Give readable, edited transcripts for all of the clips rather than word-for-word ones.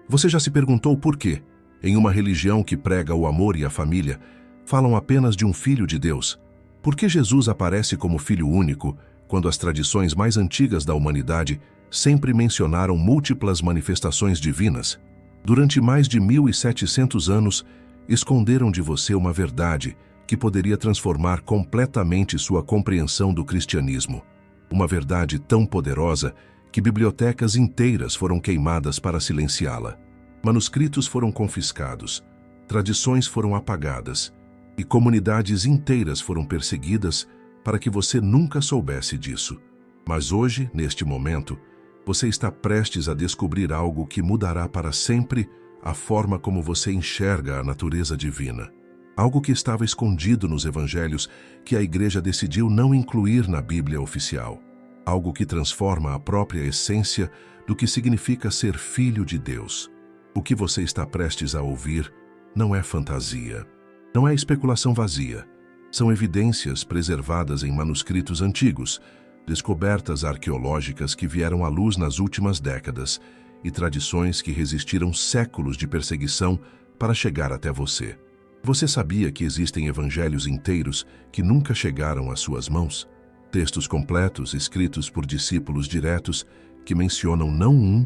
Você já se perguntou por quê, em uma religião que prega o amor e a família, falam apenas de um Filho de Deus? Por que Jesus aparece como Filho único, quando as tradições mais antigas da humanidade sempre mencionaram múltiplas manifestações divinas? Durante mais de 1700 anos, esconderam de você uma verdade que poderia transformar completamente sua compreensão do cristianismo. Uma verdade tão poderosa que bibliotecas inteiras foram queimadas para silenciá-la. Manuscritos foram confiscados, tradições foram apagadas e comunidades inteiras foram perseguidas para que você nunca soubesse disso. Mas hoje, neste momento, você está prestes a descobrir algo que mudará para sempre a forma como você enxerga a natureza divina. Algo que estava escondido nos evangelhos que a igreja decidiu não incluir na Bíblia oficial. Algo que transforma a própria essência do que significa ser filho de Deus. O que você está prestes a ouvir não é fantasia, não é especulação vazia. São evidências preservadas em manuscritos antigos, descobertas arqueológicas que vieram à luz nas últimas décadas e tradições que resistiram séculos de perseguição para chegar até você. Você sabia que existem evangelhos inteiros que nunca chegaram às suas mãos? Textos completos escritos por discípulos diretos que mencionam não um,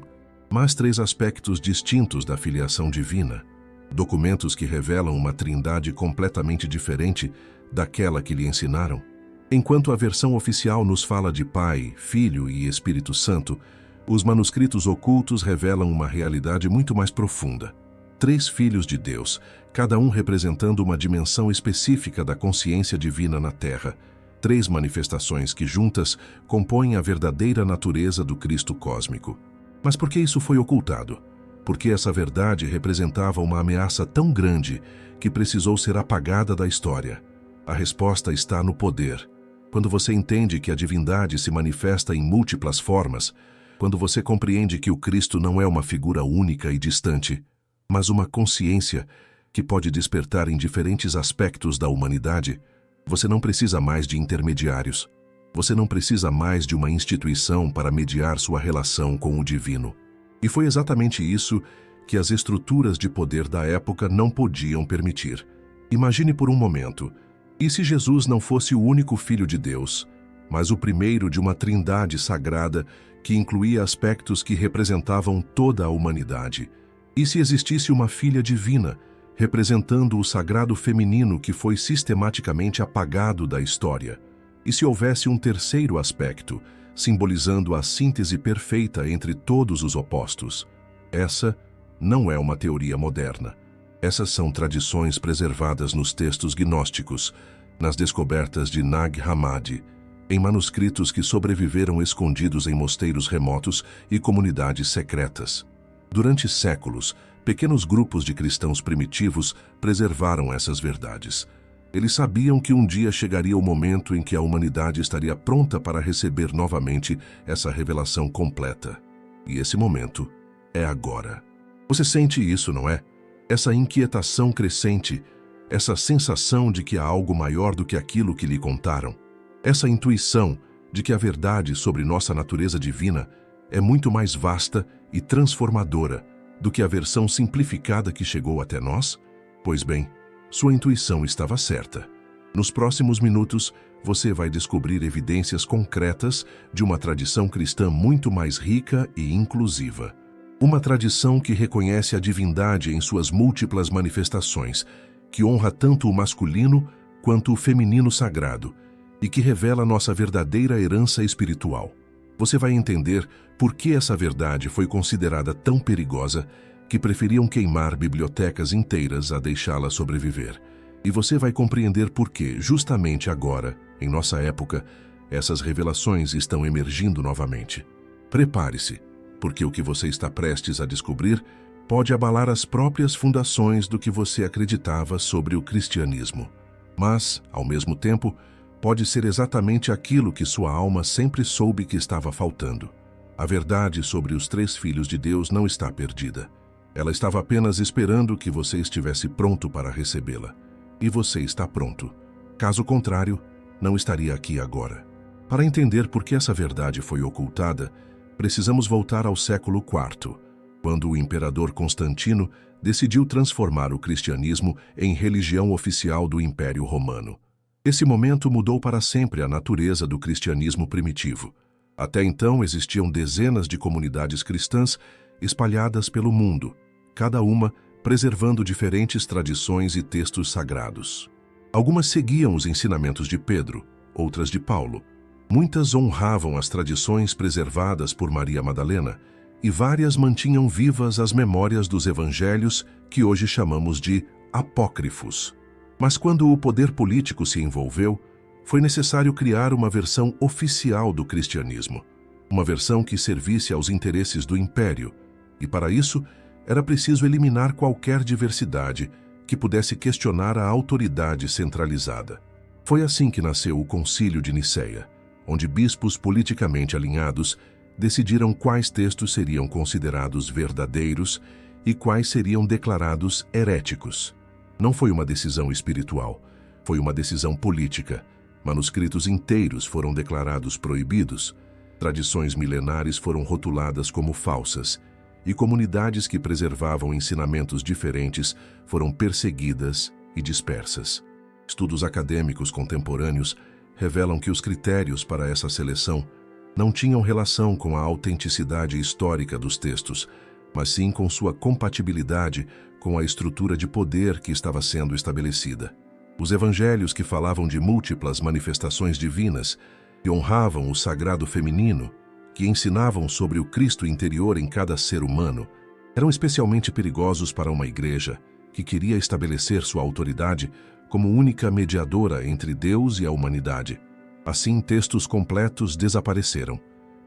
mas 3 aspectos distintos da filiação divina. Documentos que revelam uma trindade completamente diferente daquela que lhe ensinaram. Enquanto a versão oficial nos fala de Pai, Filho e Espírito Santo, os manuscritos ocultos revelam uma realidade muito mais profunda. 3 filhos de Deus, cada um representando uma dimensão específica da consciência divina na Terra. 3 manifestações que juntas compõem a verdadeira natureza do Cristo cósmico. Mas por que isso foi ocultado? Porque essa verdade representava uma ameaça tão grande que precisou ser apagada da história. A resposta está no poder. Quando você entende que a divindade se manifesta em múltiplas formas, quando você compreende que o Cristo não é uma figura única e distante, mas uma consciência que pode despertar em diferentes aspectos da humanidade, você não precisa mais de intermediários. Você não precisa mais de uma instituição para mediar sua relação com o divino. E foi exatamente isso que as estruturas de poder da época não podiam permitir. Imagine por um momento, e se Jesus não fosse o único Filho de Deus, mas o primeiro de uma trindade sagrada que incluía aspectos que representavam toda a humanidade? E se existisse uma filha divina, representando o sagrado feminino que foi sistematicamente apagado da história? E se houvesse um terceiro aspecto, simbolizando a síntese perfeita entre todos os opostos? Essa não é uma teoria moderna. Essas são tradições preservadas nos textos gnósticos, nas descobertas de Nag Hammadi, em manuscritos que sobreviveram escondidos em mosteiros remotos e comunidades secretas. Durante séculos, pequenos grupos de cristãos primitivos preservaram essas verdades. Eles sabiam que um dia chegaria o momento em que a humanidade estaria pronta para receber novamente essa revelação completa. E esse momento é agora. Você sente isso, não é? Essa inquietação crescente, essa sensação de que há algo maior do que aquilo que lhe contaram. Essa intuição de que a verdade sobre nossa natureza divina é muito mais vasta e transformadora do que a versão simplificada que chegou até nós? Pois bem, sua intuição estava certa. Nos próximos minutos, você vai descobrir evidências concretas de uma tradição cristã muito mais rica e inclusiva. Uma tradição que reconhece a divindade em suas múltiplas manifestações, que honra tanto o masculino quanto o feminino sagrado e que revela nossa verdadeira herança espiritual. Você vai entender por que essa verdade foi considerada tão perigosa que preferiam queimar bibliotecas inteiras a deixá-la sobreviver. E você vai compreender por que, justamente agora, em nossa época, essas revelações estão emergindo novamente. Prepare-se, porque o que você está prestes a descobrir pode abalar as próprias fundações do que você acreditava sobre o cristianismo. Mas, ao mesmo tempo, pode ser exatamente aquilo que sua alma sempre soube que estava faltando. A verdade sobre os 3 filhos de Deus não está perdida. Ela estava apenas esperando que você estivesse pronto para recebê-la. E você está pronto. Caso contrário, não estaria aqui agora. Para entender por que essa verdade foi ocultada, precisamos voltar ao século IV, quando o imperador Constantino decidiu transformar o cristianismo em religião oficial do Império Romano. Esse momento mudou para sempre a natureza do cristianismo primitivo. Até então existiam dezenas de comunidades cristãs espalhadas pelo mundo, cada uma preservando diferentes tradições e textos sagrados. Algumas seguiam os ensinamentos de Pedro, outras de Paulo. Muitas honravam as tradições preservadas por Maria Madalena, e várias mantinham vivas as memórias dos evangelhos que hoje chamamos de apócrifos. Mas quando o poder político se envolveu, foi necessário criar uma versão oficial do cristianismo, uma versão que servisse aos interesses do império, e para isso era preciso eliminar qualquer diversidade que pudesse questionar a autoridade centralizada. Foi assim que nasceu o Concílio de Nicéia, onde bispos politicamente alinhados decidiram quais textos seriam considerados verdadeiros e quais seriam declarados heréticos. Não foi uma decisão espiritual, foi uma decisão política. Manuscritos inteiros foram declarados proibidos, tradições milenares foram rotuladas como falsas, e comunidades que preservavam ensinamentos diferentes foram perseguidas e dispersas. Estudos acadêmicos contemporâneos revelam que os critérios para essa seleção não tinham relação com a autenticidade histórica dos textos, mas sim com sua compatibilidade com a estrutura de poder que estava sendo estabelecida. Os evangelhos que falavam de múltiplas manifestações divinas, que honravam o sagrado feminino, que ensinavam sobre o Cristo interior em cada ser humano, eram especialmente perigosos para uma igreja que queria estabelecer sua autoridade como única mediadora entre Deus e a humanidade. Assim, textos completos desapareceram,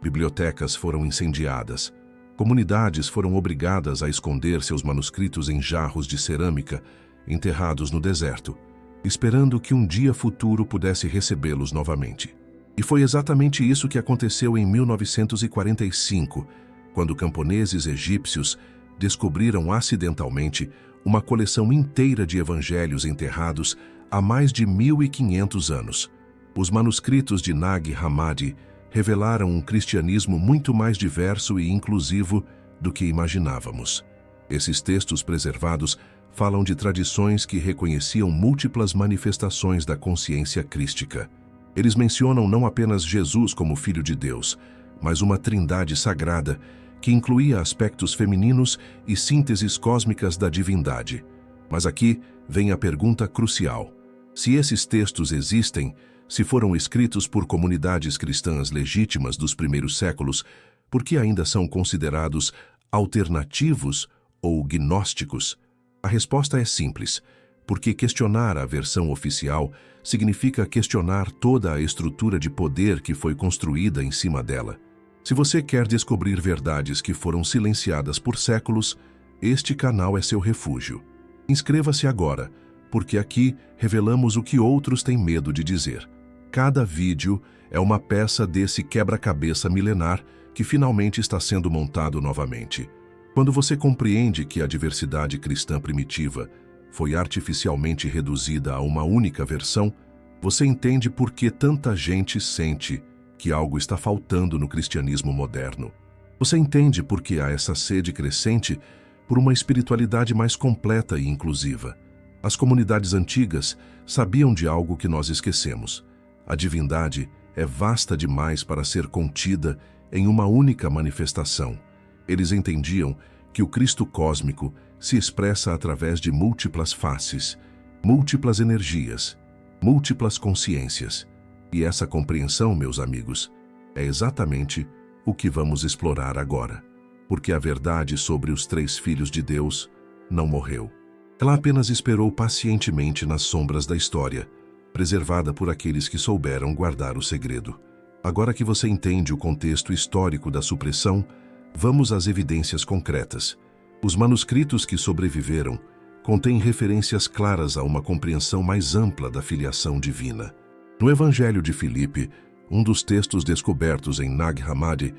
bibliotecas foram incendiadas, comunidades foram obrigadas a esconder seus manuscritos em jarros de cerâmica, enterrados no deserto, esperando que um dia futuro pudesse recebê-los novamente. E foi exatamente isso que aconteceu em 1945, quando camponeses egípcios descobriram acidentalmente uma coleção inteira de evangelhos enterrados há mais de 1500 anos. Os manuscritos de Nag Hammadi revelaram um cristianismo muito mais diverso e inclusivo do que imaginávamos. Esses textos preservados falam de tradições que reconheciam múltiplas manifestações da consciência crística. Eles mencionam não apenas Jesus como Filho de Deus, mas uma trindade sagrada que incluía aspectos femininos e sínteses cósmicas da divindade. Mas aqui vem a pergunta crucial. Se esses textos existem, se foram escritos por comunidades cristãs legítimas dos primeiros séculos, por que ainda são considerados alternativos ou gnósticos? A resposta é simples, porque questionar a versão oficial significa questionar toda a estrutura de poder que foi construída em cima dela. Se você quer descobrir verdades que foram silenciadas por séculos, este canal é seu refúgio. Inscreva-se agora, porque aqui revelamos o que outros têm medo de dizer. Cada vídeo é uma peça desse quebra-cabeça milenar que finalmente está sendo montado novamente. Quando você compreende que a diversidade cristã primitiva foi artificialmente reduzida a uma única versão, você entende por que tanta gente sente que algo está faltando no cristianismo moderno. Você entende por que há essa sede crescente por uma espiritualidade mais completa e inclusiva. As comunidades antigas sabiam de algo que nós esquecemos. A divindade é vasta demais para ser contida em uma única manifestação. Eles entendiam que o Cristo cósmico se expressa através de múltiplas faces, múltiplas energias, múltiplas consciências. E essa compreensão, meus amigos, é exatamente o que vamos explorar agora. Porque a verdade sobre os três filhos de Deus não morreu. Ela apenas esperou pacientemente nas sombras da história, preservada por aqueles que souberam guardar o segredo. Agora que você entende o contexto histórico da supressão, vamos às evidências concretas. Os manuscritos que sobreviveram contêm referências claras a uma compreensão mais ampla da filiação divina. No Evangelho de Filipe, um dos textos descobertos em Nag Hammadi,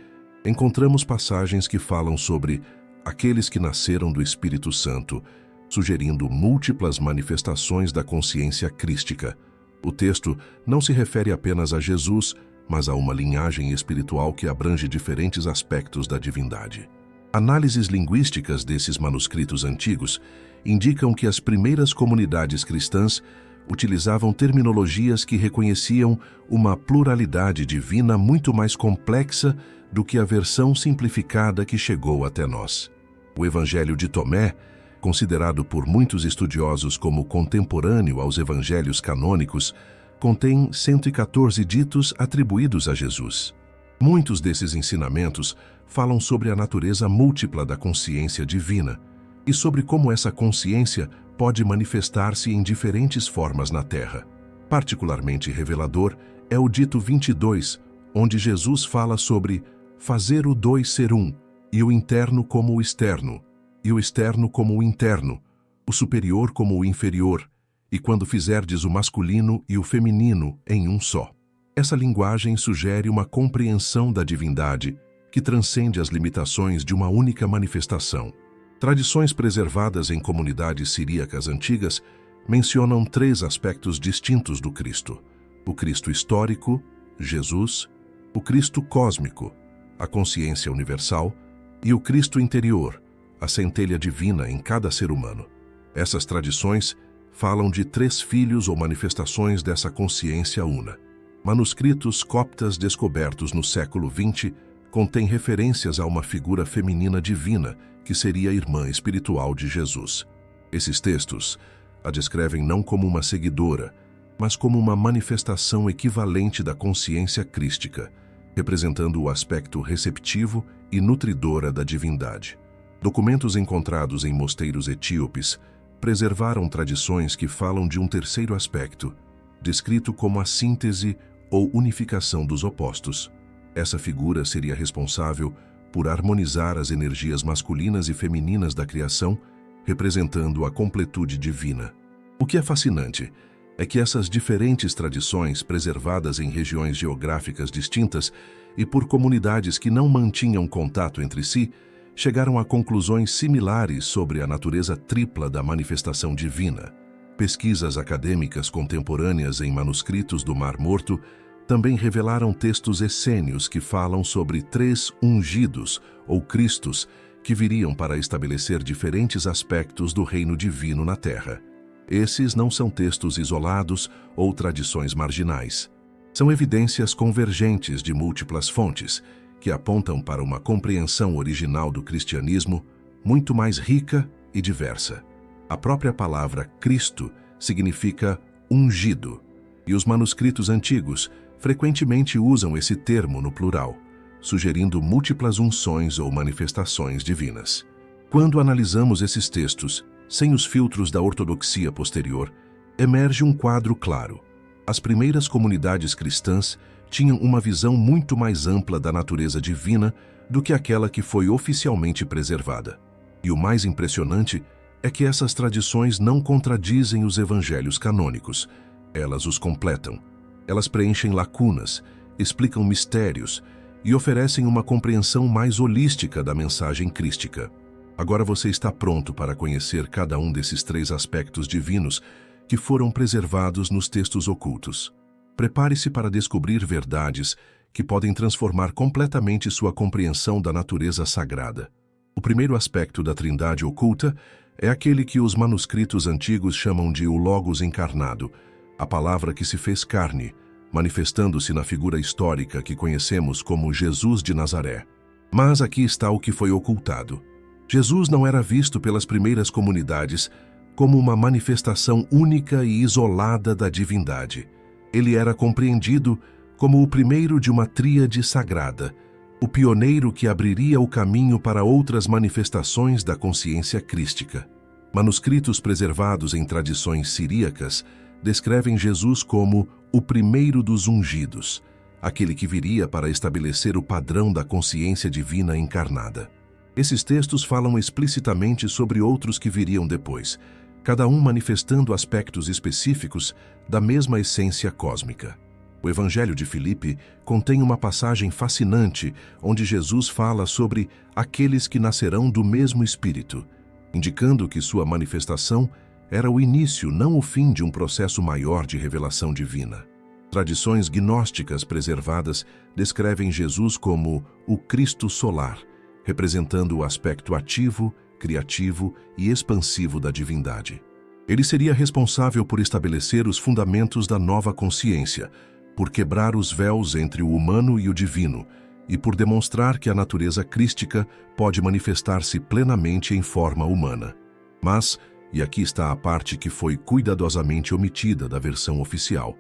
encontramos passagens que falam sobre aqueles que nasceram do Espírito Santo, sugerindo múltiplas manifestações da consciência crística. O texto não se refere apenas a Jesus, mas a uma linhagem espiritual que abrange diferentes aspectos da divindade. Análises linguísticas desses manuscritos antigos indicam que as primeiras comunidades cristãs utilizavam terminologias que reconheciam uma pluralidade divina muito mais complexa do que a versão simplificada que chegou até nós. O Evangelho de Tomé, considerado por muitos estudiosos como contemporâneo aos evangelhos canônicos, contém 114 ditos atribuídos a Jesus. Muitos desses ensinamentos falam sobre a natureza múltipla da consciência divina e sobre como essa consciência pode manifestar-se em diferentes formas na Terra. Particularmente revelador é o dito 22, onde Jesus fala sobre fazer o dois ser um, e o interno como o externo, e o externo como o interno, o superior como o inferior, e quando fizerdes o masculino e o feminino em um só. Essa linguagem sugere uma compreensão da divindade que transcende as limitações de uma única manifestação. Tradições preservadas em comunidades siríacas antigas mencionam 3 aspectos distintos do Cristo: o Cristo histórico, Jesus, o Cristo cósmico, a consciência universal, e o Cristo interior, a centelha divina em cada ser humano. Essas tradições falam de 3 filhos ou manifestações dessa consciência una. Manuscritos coptas descobertos no século XX contêm referências a uma figura feminina divina que seria a irmã espiritual de Jesus. Esses textos a descrevem não como uma seguidora, mas como uma manifestação equivalente da consciência crística, representando o aspecto receptivo e nutridora da divindade. Documentos encontrados em mosteiros etíopes preservaram tradições que falam de um terceiro aspecto, descrito como a síntese ou unificação dos opostos. Essa figura seria responsável por harmonizar as energias masculinas e femininas da criação, representando a completude divina. O que é fascinante é que essas diferentes tradições, preservadas em regiões geográficas distintas e por comunidades que não mantinham contato entre si, chegaram a conclusões similares sobre a natureza tripla da manifestação divina. Pesquisas acadêmicas contemporâneas em manuscritos do Mar Morto também revelaram textos essênios que falam sobre 3 ungidos, ou Cristos, que viriam para estabelecer diferentes aspectos do reino divino na Terra. Esses não são textos isolados ou tradições marginais. São evidências convergentes de múltiplas fontes, que apontam para uma compreensão original do cristianismo muito mais rica e diversa. A própria palavra Cristo significa ungido, e os manuscritos antigos frequentemente usam esse termo no plural, sugerindo múltiplas unções ou manifestações divinas. Quando analisamos esses textos, sem os filtros da ortodoxia posterior, emerge um quadro claro. As primeiras comunidades cristãs tinham uma visão muito mais ampla da natureza divina do que aquela que foi oficialmente preservada. E o mais impressionante é que essas tradições não contradizem os evangelhos canônicos. Elas os completam. Elas preenchem lacunas, explicam mistérios e oferecem uma compreensão mais holística da mensagem crística. Agora você está pronto para conhecer cada um desses 3 aspectos divinos que foram preservados nos textos ocultos. Prepare-se para descobrir verdades que podem transformar completamente sua compreensão da natureza sagrada. O primeiro aspecto da Trindade oculta é aquele que os manuscritos antigos chamam de o Logos encarnado, a palavra que se fez carne, manifestando-se na figura histórica que conhecemos como Jesus de Nazaré. Mas aqui está o que foi ocultado. Jesus não era visto pelas primeiras comunidades como uma manifestação única e isolada da divindade. Ele era compreendido como o primeiro de uma tríade sagrada, o pioneiro que abriria o caminho para outras manifestações da consciência crística. Manuscritos preservados em tradições siríacas descrevem Jesus como o primeiro dos ungidos, aquele que viria para estabelecer o padrão da consciência divina encarnada. Esses textos falam explicitamente sobre outros que viriam depois, cada um manifestando aspectos específicos da mesma essência cósmica. O Evangelho de Filipe contém uma passagem fascinante onde Jesus fala sobre aqueles que nascerão do mesmo Espírito, indicando que sua manifestação era o início, não o fim de um processo maior de revelação divina. Tradições gnósticas preservadas descrevem Jesus como o Cristo solar, representando o aspecto ativo, criativo e expansivo da divindade. Ele seria responsável por estabelecer os fundamentos da nova consciência, por quebrar os véus entre o humano e o divino, e por demonstrar que a natureza crística pode manifestar-se plenamente em forma humana. Mas, e aqui está a parte que foi cuidadosamente omitida da versão oficial,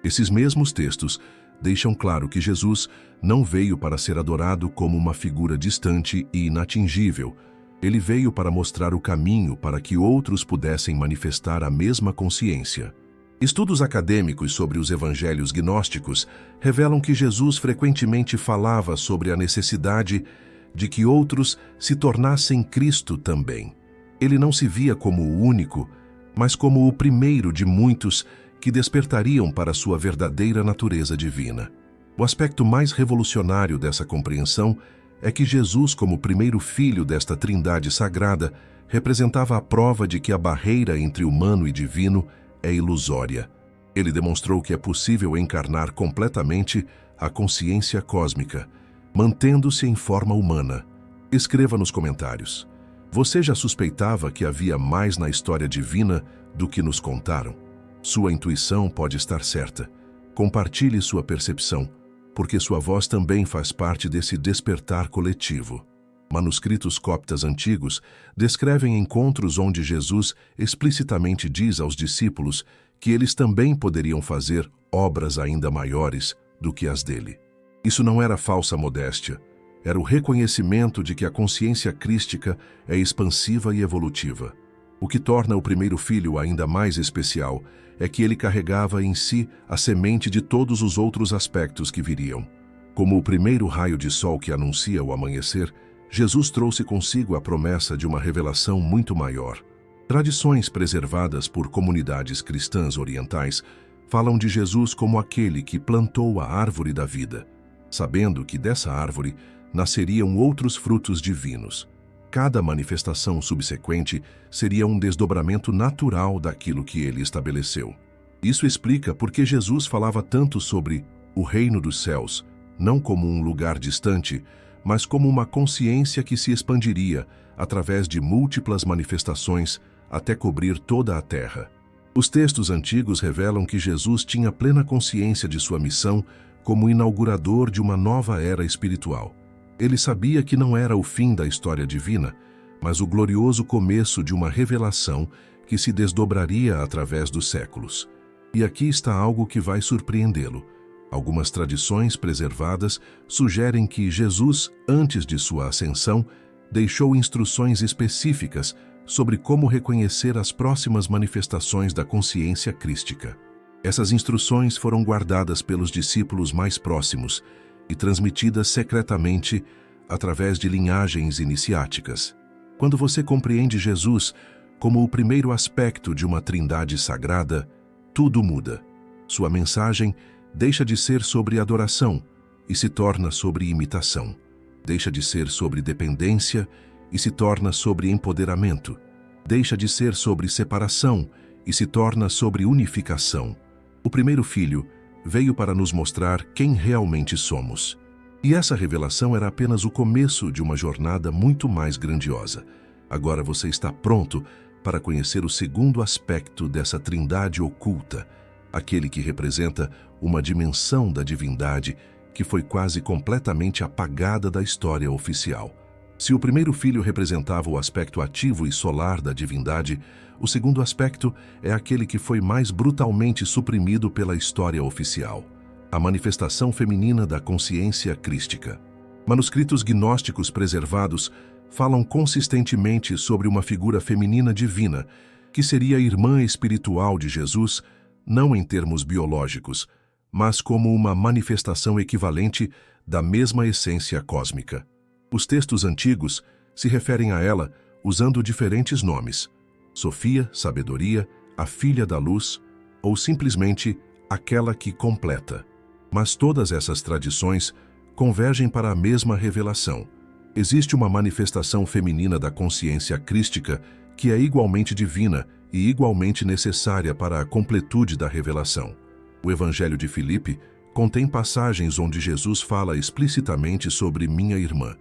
esses mesmos textos deixam claro que Jesus não veio para ser adorado como uma figura distante e inatingível. Ele veio para mostrar o caminho para que outros pudessem manifestar a mesma consciência. Estudos acadêmicos sobre os evangelhos gnósticos revelam que Jesus frequentemente falava sobre a necessidade de que outros se tornassem Cristo também. Ele não se via como o único, mas como o primeiro de muitos que despertariam para sua verdadeira natureza divina. O aspecto mais revolucionário dessa compreensão é que Jesus, como primeiro filho desta trindade sagrada, representava a prova de que a barreira entre humano e divino é ilusória. Ele demonstrou que é possível encarnar completamente a consciência cósmica, mantendo-se em forma humana. Escreva nos comentários. Você já suspeitava que havia mais na história divina do que nos contaram? Sua intuição pode estar certa. Compartilhe sua percepção, porque sua voz também faz parte desse despertar coletivo. Manuscritos coptas antigos descrevem encontros onde Jesus explicitamente diz aos discípulos que eles também poderiam fazer obras ainda maiores do que as dele. Isso não era falsa modéstia, era o reconhecimento de que a consciência crística é expansiva e evolutiva. O que torna o primeiro filho ainda mais especial é que ele carregava em si a semente de todos os outros aspectos que viriam. Como o primeiro raio de sol que anuncia o amanhecer, Jesus trouxe consigo a promessa de uma revelação muito maior. Tradições preservadas por comunidades cristãs orientais falam de Jesus como aquele que plantou a árvore da vida, sabendo que dessa árvore nasceriam outros frutos divinos. Cada manifestação subsequente seria um desdobramento natural daquilo que ele estabeleceu. Isso explica por que Jesus falava tanto sobre o reino dos céus, não como um lugar distante, mas como uma consciência que se expandiria através de múltiplas manifestações até cobrir toda a terra. Os textos antigos revelam que Jesus tinha plena consciência de sua missão como inaugurador de uma nova era espiritual. Ele sabia que não era o fim da história divina, mas o glorioso começo de uma revelação que se desdobraria através dos séculos. E aqui está algo que vai surpreendê-lo. Algumas tradições preservadas sugerem que Jesus, antes de sua ascensão, deixou instruções específicas sobre como reconhecer as próximas manifestações da consciência crística. Essas instruções foram guardadas pelos discípulos mais próximos e transmitidas secretamente através de linhagens iniciáticas. Quando você compreende Jesus como o primeiro aspecto de uma trindade sagrada, tudo muda. Sua mensagem deixa de ser sobre adoração e se torna sobre imitação. Deixa de ser sobre dependência e se torna sobre empoderamento. Deixa de ser sobre separação e se torna sobre unificação. O primeiro filho veio para nos mostrar quem realmente somos. E essa revelação era apenas o começo de uma jornada muito mais grandiosa. Agora você está pronto para conhecer o segundo aspecto dessa trindade oculta, aquele que representa uma dimensão da divindade que foi quase completamente apagada da história oficial. Se o primeiro filho representava o aspecto ativo e solar da divindade, o segundo aspecto é aquele que foi mais brutalmente suprimido pela história oficial, a manifestação feminina da consciência crística. Manuscritos gnósticos preservados falam consistentemente sobre uma figura feminina divina, que seria a irmã espiritual de Jesus, não em termos biológicos, mas como uma manifestação equivalente da mesma essência cósmica. Os textos antigos se referem a ela usando diferentes nomes: Sofia, sabedoria, a filha da luz, ou simplesmente aquela que completa. Mas todas essas tradições convergem para a mesma revelação. Existe uma manifestação feminina da consciência crística que é igualmente divina e igualmente necessária para a completude da revelação. O Evangelho de Filipe contém passagens onde Jesus fala explicitamente sobre minha irmã.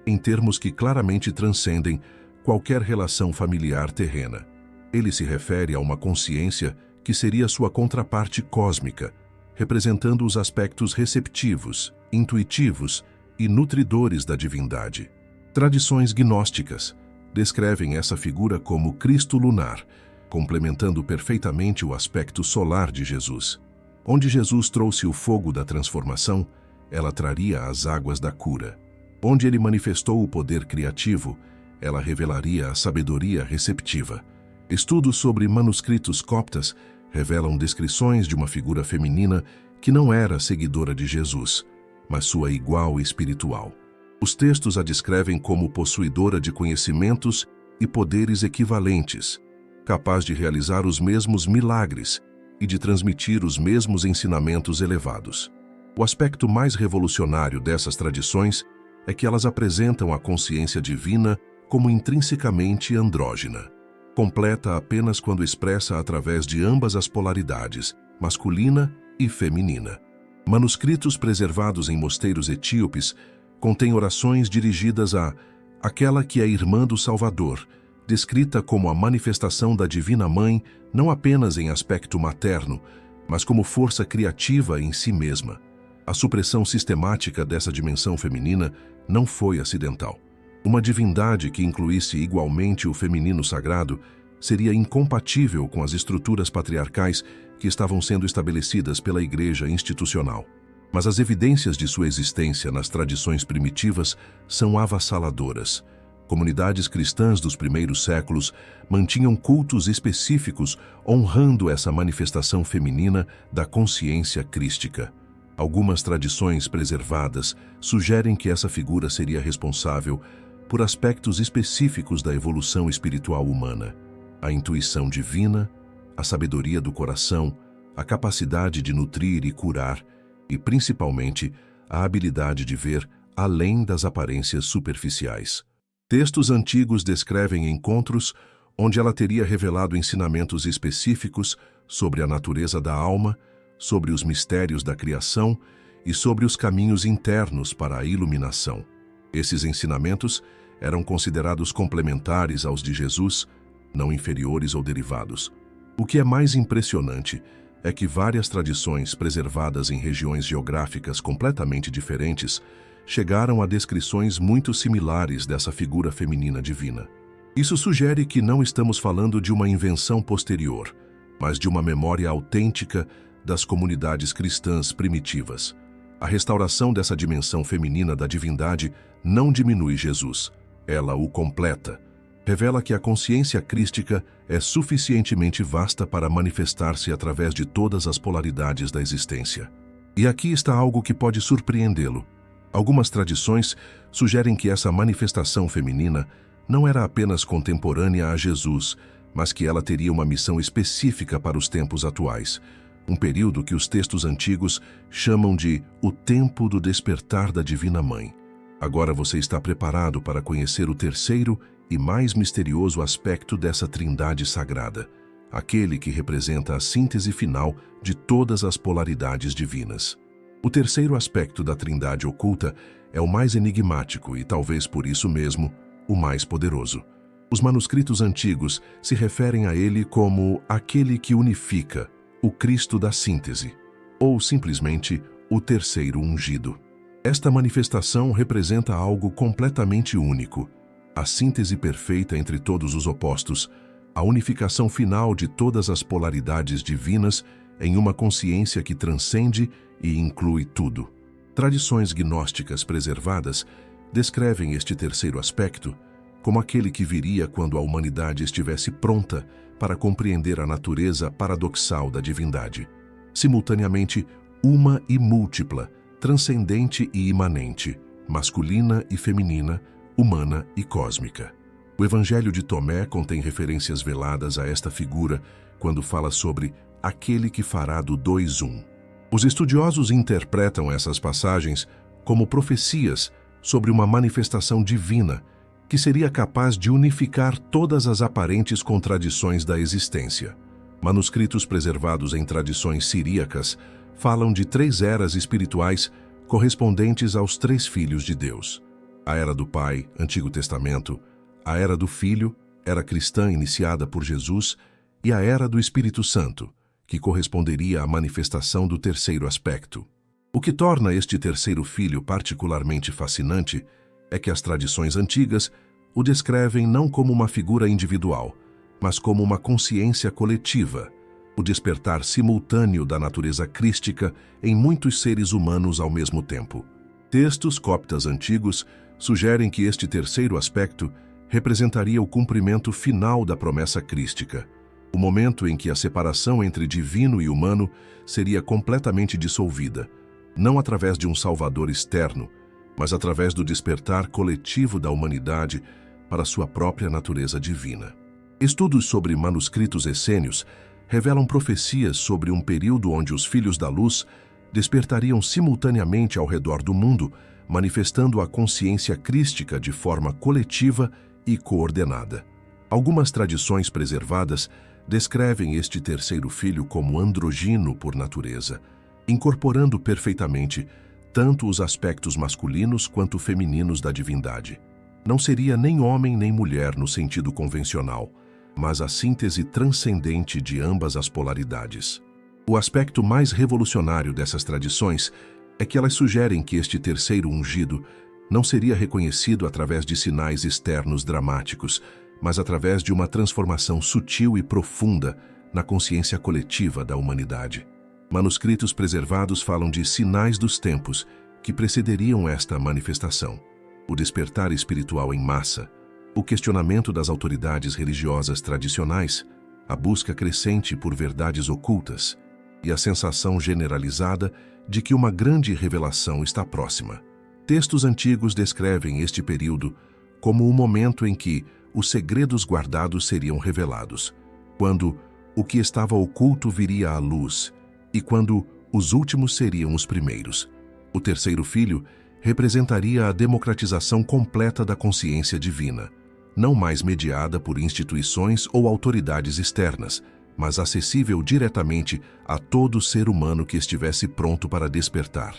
em termos que claramente transcendem qualquer relação familiar terrena. Ele se refere a uma consciência que seria sua contraparte cósmica, representando os aspectos receptivos, intuitivos e nutridores da divindade. Tradições gnósticas descrevem essa figura como Cristo lunar, complementando perfeitamente o aspecto solar de Jesus. Onde Jesus trouxe o fogo da transformação, ela traria as águas da cura. Onde ele manifestou o poder criativo, ela revelaria a sabedoria receptiva. Estudos sobre manuscritos coptas revelam descrições de uma figura feminina que não era seguidora de Jesus, mas sua igual espiritual. Os textos a descrevem como possuidora de conhecimentos e poderes equivalentes, capaz de realizar os mesmos milagres e de transmitir os mesmos ensinamentos elevados. O aspecto mais revolucionário dessas tradições é que elas apresentam a consciência divina como intrinsecamente andrógina, completa apenas quando expressa através de ambas as polaridades, masculina e feminina. Manuscritos preservados em mosteiros etíopes contêm orações dirigidas a aquela que é irmã do Salvador, descrita como a manifestação da Divina Mãe não apenas em aspecto materno, mas como força criativa em si mesma. A supressão sistemática dessa dimensão feminina não foi acidental. Uma divindade que incluísse igualmente o feminino sagrado seria incompatível com as estruturas patriarcais que estavam sendo estabelecidas pela Igreja institucional. Mas as evidências de sua existência nas tradições primitivas são avassaladoras. Comunidades cristãs dos primeiros séculos mantinham cultos específicos honrando essa manifestação feminina da consciência crística. Algumas tradições preservadas sugerem que essa figura seria responsável por aspectos específicos da evolução espiritual humana: a intuição divina, a sabedoria do coração, a capacidade de nutrir e curar, e principalmente a habilidade de ver além das aparências superficiais. Textos antigos descrevem encontros onde ela teria revelado ensinamentos específicos sobre a natureza da alma, sobre os mistérios da criação e sobre os caminhos internos para a iluminação. Esses ensinamentos eram considerados complementares aos de Jesus, não inferiores ou derivados. O que é mais impressionante é que várias tradições preservadas em regiões geográficas completamente diferentes chegaram a descrições muito similares dessa figura feminina divina. Isso sugere que não estamos falando de uma invenção posterior, mas de uma memória autêntica das comunidades cristãs primitivas. A restauração dessa dimensão feminina da divindade não diminui Jesus, ela o completa. Revela que a consciência crística é suficientemente vasta para manifestar-se através de todas as polaridades da existência. E aqui está algo que pode surpreendê-lo. Algumas tradições sugerem que essa manifestação feminina não era apenas contemporânea a Jesus, mas que ela teria uma missão específica para os tempos atuais, um período que os textos antigos chamam de o tempo do despertar da Divina Mãe. Agora você está preparado para conhecer o terceiro e mais misterioso aspecto dessa trindade sagrada, aquele que representa a síntese final de todas as polaridades divinas. O terceiro aspecto da trindade oculta é o mais enigmático e, talvez por isso mesmo, o mais poderoso. Os manuscritos antigos se referem a ele como aquele que unifica, o Cristo da síntese, ou simplesmente o terceiro ungido. Esta manifestação representa algo completamente único, a síntese perfeita entre todos os opostos, a unificação final de todas as polaridades divinas em uma consciência que transcende e inclui tudo. Tradições gnósticas preservadas descrevem este terceiro aspecto como aquele que viria quando a humanidade estivesse pronta para compreender a natureza paradoxal da divindade, simultaneamente uma e múltipla, transcendente e imanente, masculina e feminina, humana e cósmica. O Evangelho de Tomé contém referências veladas a esta figura quando fala sobre aquele que fará do dois um. Os estudiosos interpretam essas passagens como profecias sobre uma manifestação divina que seria capaz de unificar todas as aparentes contradições da existência. Manuscritos preservados em tradições siríacas falam de 3 eras espirituais correspondentes aos 3 filhos de Deus. A era do Pai, Antigo Testamento, a era do Filho, era cristã iniciada por Jesus, e a era do Espírito Santo, que corresponderia à manifestação do terceiro aspecto. O que torna este terceiro filho particularmente fascinante é que as tradições antigas o descrevem não como uma figura individual, mas como uma consciência coletiva, o despertar simultâneo da natureza crística em muitos seres humanos ao mesmo tempo. Textos coptas antigos sugerem que este terceiro aspecto representaria o cumprimento final da promessa crística, o momento em que a separação entre divino e humano seria completamente dissolvida, não através de um salvador externo, mas através do despertar coletivo da humanidade para sua própria natureza divina. Estudos sobre manuscritos essênios revelam profecias sobre um período onde os filhos da luz despertariam simultaneamente ao redor do mundo, manifestando a consciência crística de forma coletiva e coordenada. Algumas tradições preservadas descrevem este terceiro filho como androgyno por natureza, incorporando perfeitamente tanto os aspectos masculinos quanto femininos da divindade. Não seria nem homem nem mulher no sentido convencional, mas a síntese transcendente de ambas as polaridades. O aspecto mais revolucionário dessas tradições é que elas sugerem que este terceiro ungido não seria reconhecido através de sinais externos dramáticos, mas através de uma transformação sutil e profunda na consciência coletiva da humanidade. Manuscritos preservados falam de sinais dos tempos que precederiam esta manifestação: o despertar espiritual em massa, o questionamento das autoridades religiosas tradicionais, a busca crescente por verdades ocultas e a sensação generalizada de que uma grande revelação está próxima. Textos antigos descrevem este período como o momento em que os segredos guardados seriam revelados, quando o que estava oculto viria à luz e quando os últimos seriam os primeiros. O terceiro filho representaria a democratização completa da consciência divina, não mais mediada por instituições ou autoridades externas, mas acessível diretamente a todo ser humano que estivesse pronto para despertar.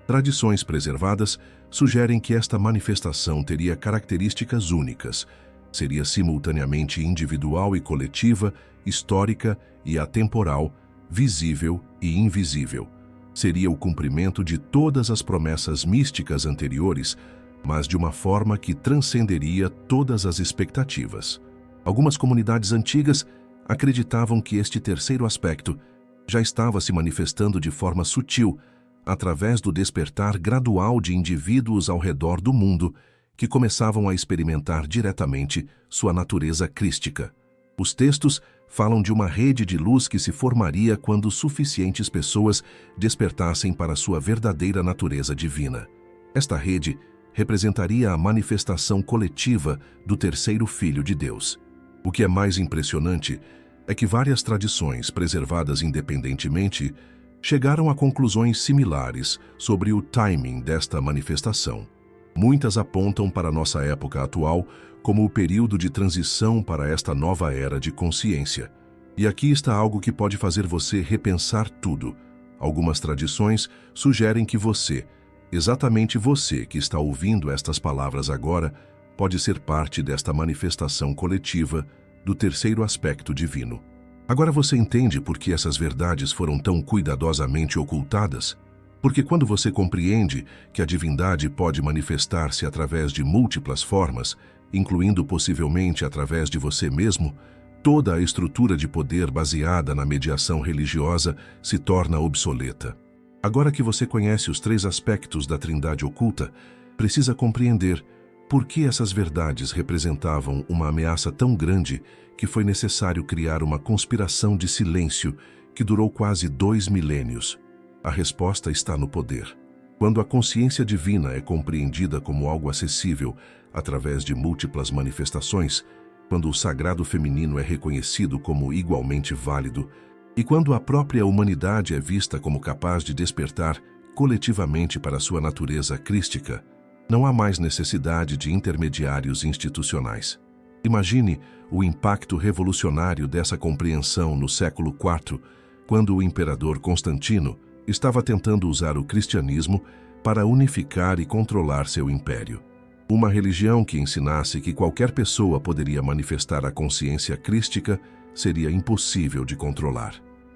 Tradições preservadas sugerem que esta manifestação teria características únicas, seria simultaneamente individual e coletiva, histórica e atemporal, visível e invisível. Seria o cumprimento de todas as promessas místicas anteriores, mas de uma forma que transcenderia todas as expectativas. Algumas comunidades antigas acreditavam que este terceiro aspecto já estava se manifestando de forma sutil, através do despertar gradual de indivíduos ao redor do mundo que começavam a experimentar diretamente sua natureza crística. Os textos falam de uma rede de luz que se formaria quando suficientes pessoas despertassem para sua verdadeira natureza divina. Esta rede representaria a manifestação coletiva do terceiro Filho de Deus. O que é mais impressionante é que várias tradições, preservadas independentemente, chegaram a conclusões similares sobre o timing desta manifestação. Muitas apontam para nossa época atual como o período de transição para esta nova era de consciência. E aqui está algo que pode fazer você repensar tudo. Algumas tradições sugerem que você, exatamente você que está ouvindo estas palavras agora, pode ser parte desta manifestação coletiva do terceiro aspecto divino. Agora você entende por que essas verdades foram tão cuidadosamente ocultadas? Porque quando você compreende que a divindade pode manifestar-se através de múltiplas formas, incluindo possivelmente através de você mesmo, toda a estrutura de poder baseada na mediação religiosa se torna obsoleta. Agora que você conhece os três aspectos da Trindade oculta, precisa compreender por que essas verdades representavam uma ameaça tão grande que foi necessário criar uma conspiração de silêncio que durou quase 2 milênios. A resposta está no poder. Quando a consciência divina é compreendida como algo acessível através de múltiplas manifestações, quando o sagrado feminino é reconhecido como igualmente válido, e quando a própria humanidade é vista como capaz de despertar coletivamente para sua natureza crística, não há mais necessidade de intermediários institucionais. Imagine o impacto revolucionário dessa compreensão no século IV, quando o imperador Constantino estava tentando usar o cristianismo para unificar e controlar seu império. Uma religião que ensinasse que qualquer pessoa poderia manifestar a consciência crística seria impossível de controlar.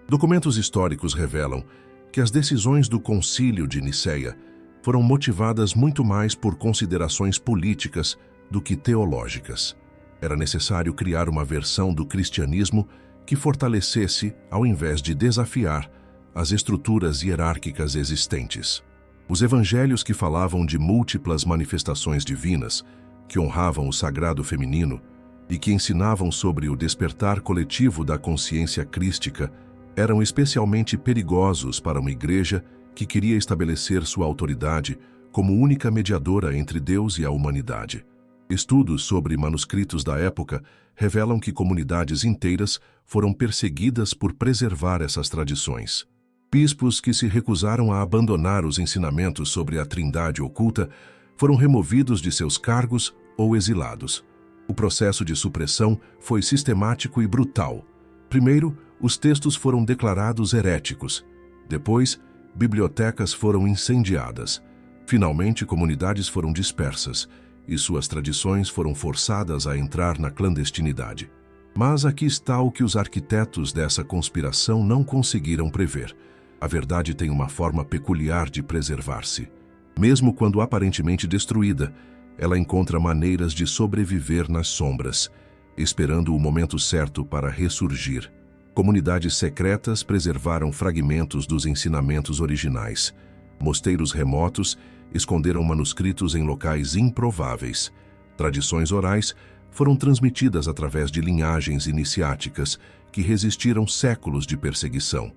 Documentos históricos revelam que as decisões do Concílio de Nicéia foram motivadas muito mais por considerações políticas do que teológicas. Era necessário criar uma versão do cristianismo que fortalecesse, ao invés de desafiar, as estruturas hierárquicas existentes. Os evangelhos que falavam de múltiplas manifestações divinas, que honravam o sagrado feminino e que ensinavam sobre o despertar coletivo da consciência crística, eram especialmente perigosos para uma igreja que queria estabelecer sua autoridade como única mediadora entre Deus e a humanidade. Estudos sobre manuscritos da época revelam que comunidades inteiras foram perseguidas por preservar essas tradições. Bispos que se recusaram a abandonar os ensinamentos sobre a Trindade oculta foram removidos de seus cargos ou exilados. O processo de supressão foi sistemático e brutal. Primeiro, os textos foram declarados heréticos. Depois, bibliotecas foram incendiadas. Finalmente, comunidades foram dispersas e suas tradições foram forçadas a entrar na clandestinidade. Mas aqui está o que os arquitetos dessa conspiração não conseguiram prever. A verdade tem uma forma peculiar de preservar-se. Mesmo quando aparentemente destruída, ela encontra maneiras de sobreviver nas sombras, esperando o momento certo para ressurgir. Comunidades secretas preservaram fragmentos dos ensinamentos originais. Mosteiros remotos esconderam manuscritos em locais improváveis. Tradições orais foram transmitidas através de linhagens iniciáticas que resistiram séculos de perseguição.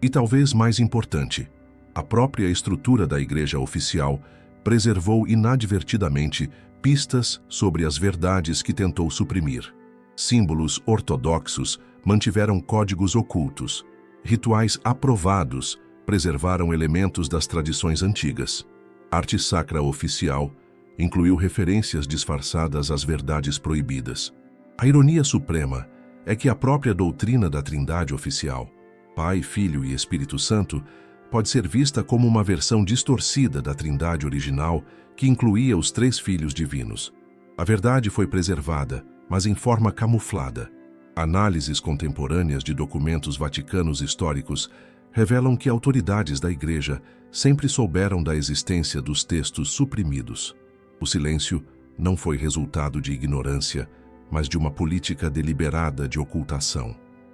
E talvez mais importante, a própria estrutura da Igreja oficial preservou inadvertidamente pistas sobre as verdades que tentou suprimir. Símbolos ortodoxos mantiveram códigos ocultos. Rituais aprovados preservaram elementos das tradições antigas. Arte sacra oficial incluiu referências disfarçadas às verdades proibidas. A ironia suprema é que a própria doutrina da Trindade oficial, Pai, Filho e Espírito Santo, pode ser vista como uma versão distorcida da Trindade original que incluía os três filhos divinos. A verdade foi preservada, mas em forma camuflada. Análises contemporâneas de documentos vaticanos históricos revelam que autoridades da Igreja sempre souberam da existência dos textos suprimidos. O silêncio não foi resultado de ignorância, mas de uma política deliberada de ocultação.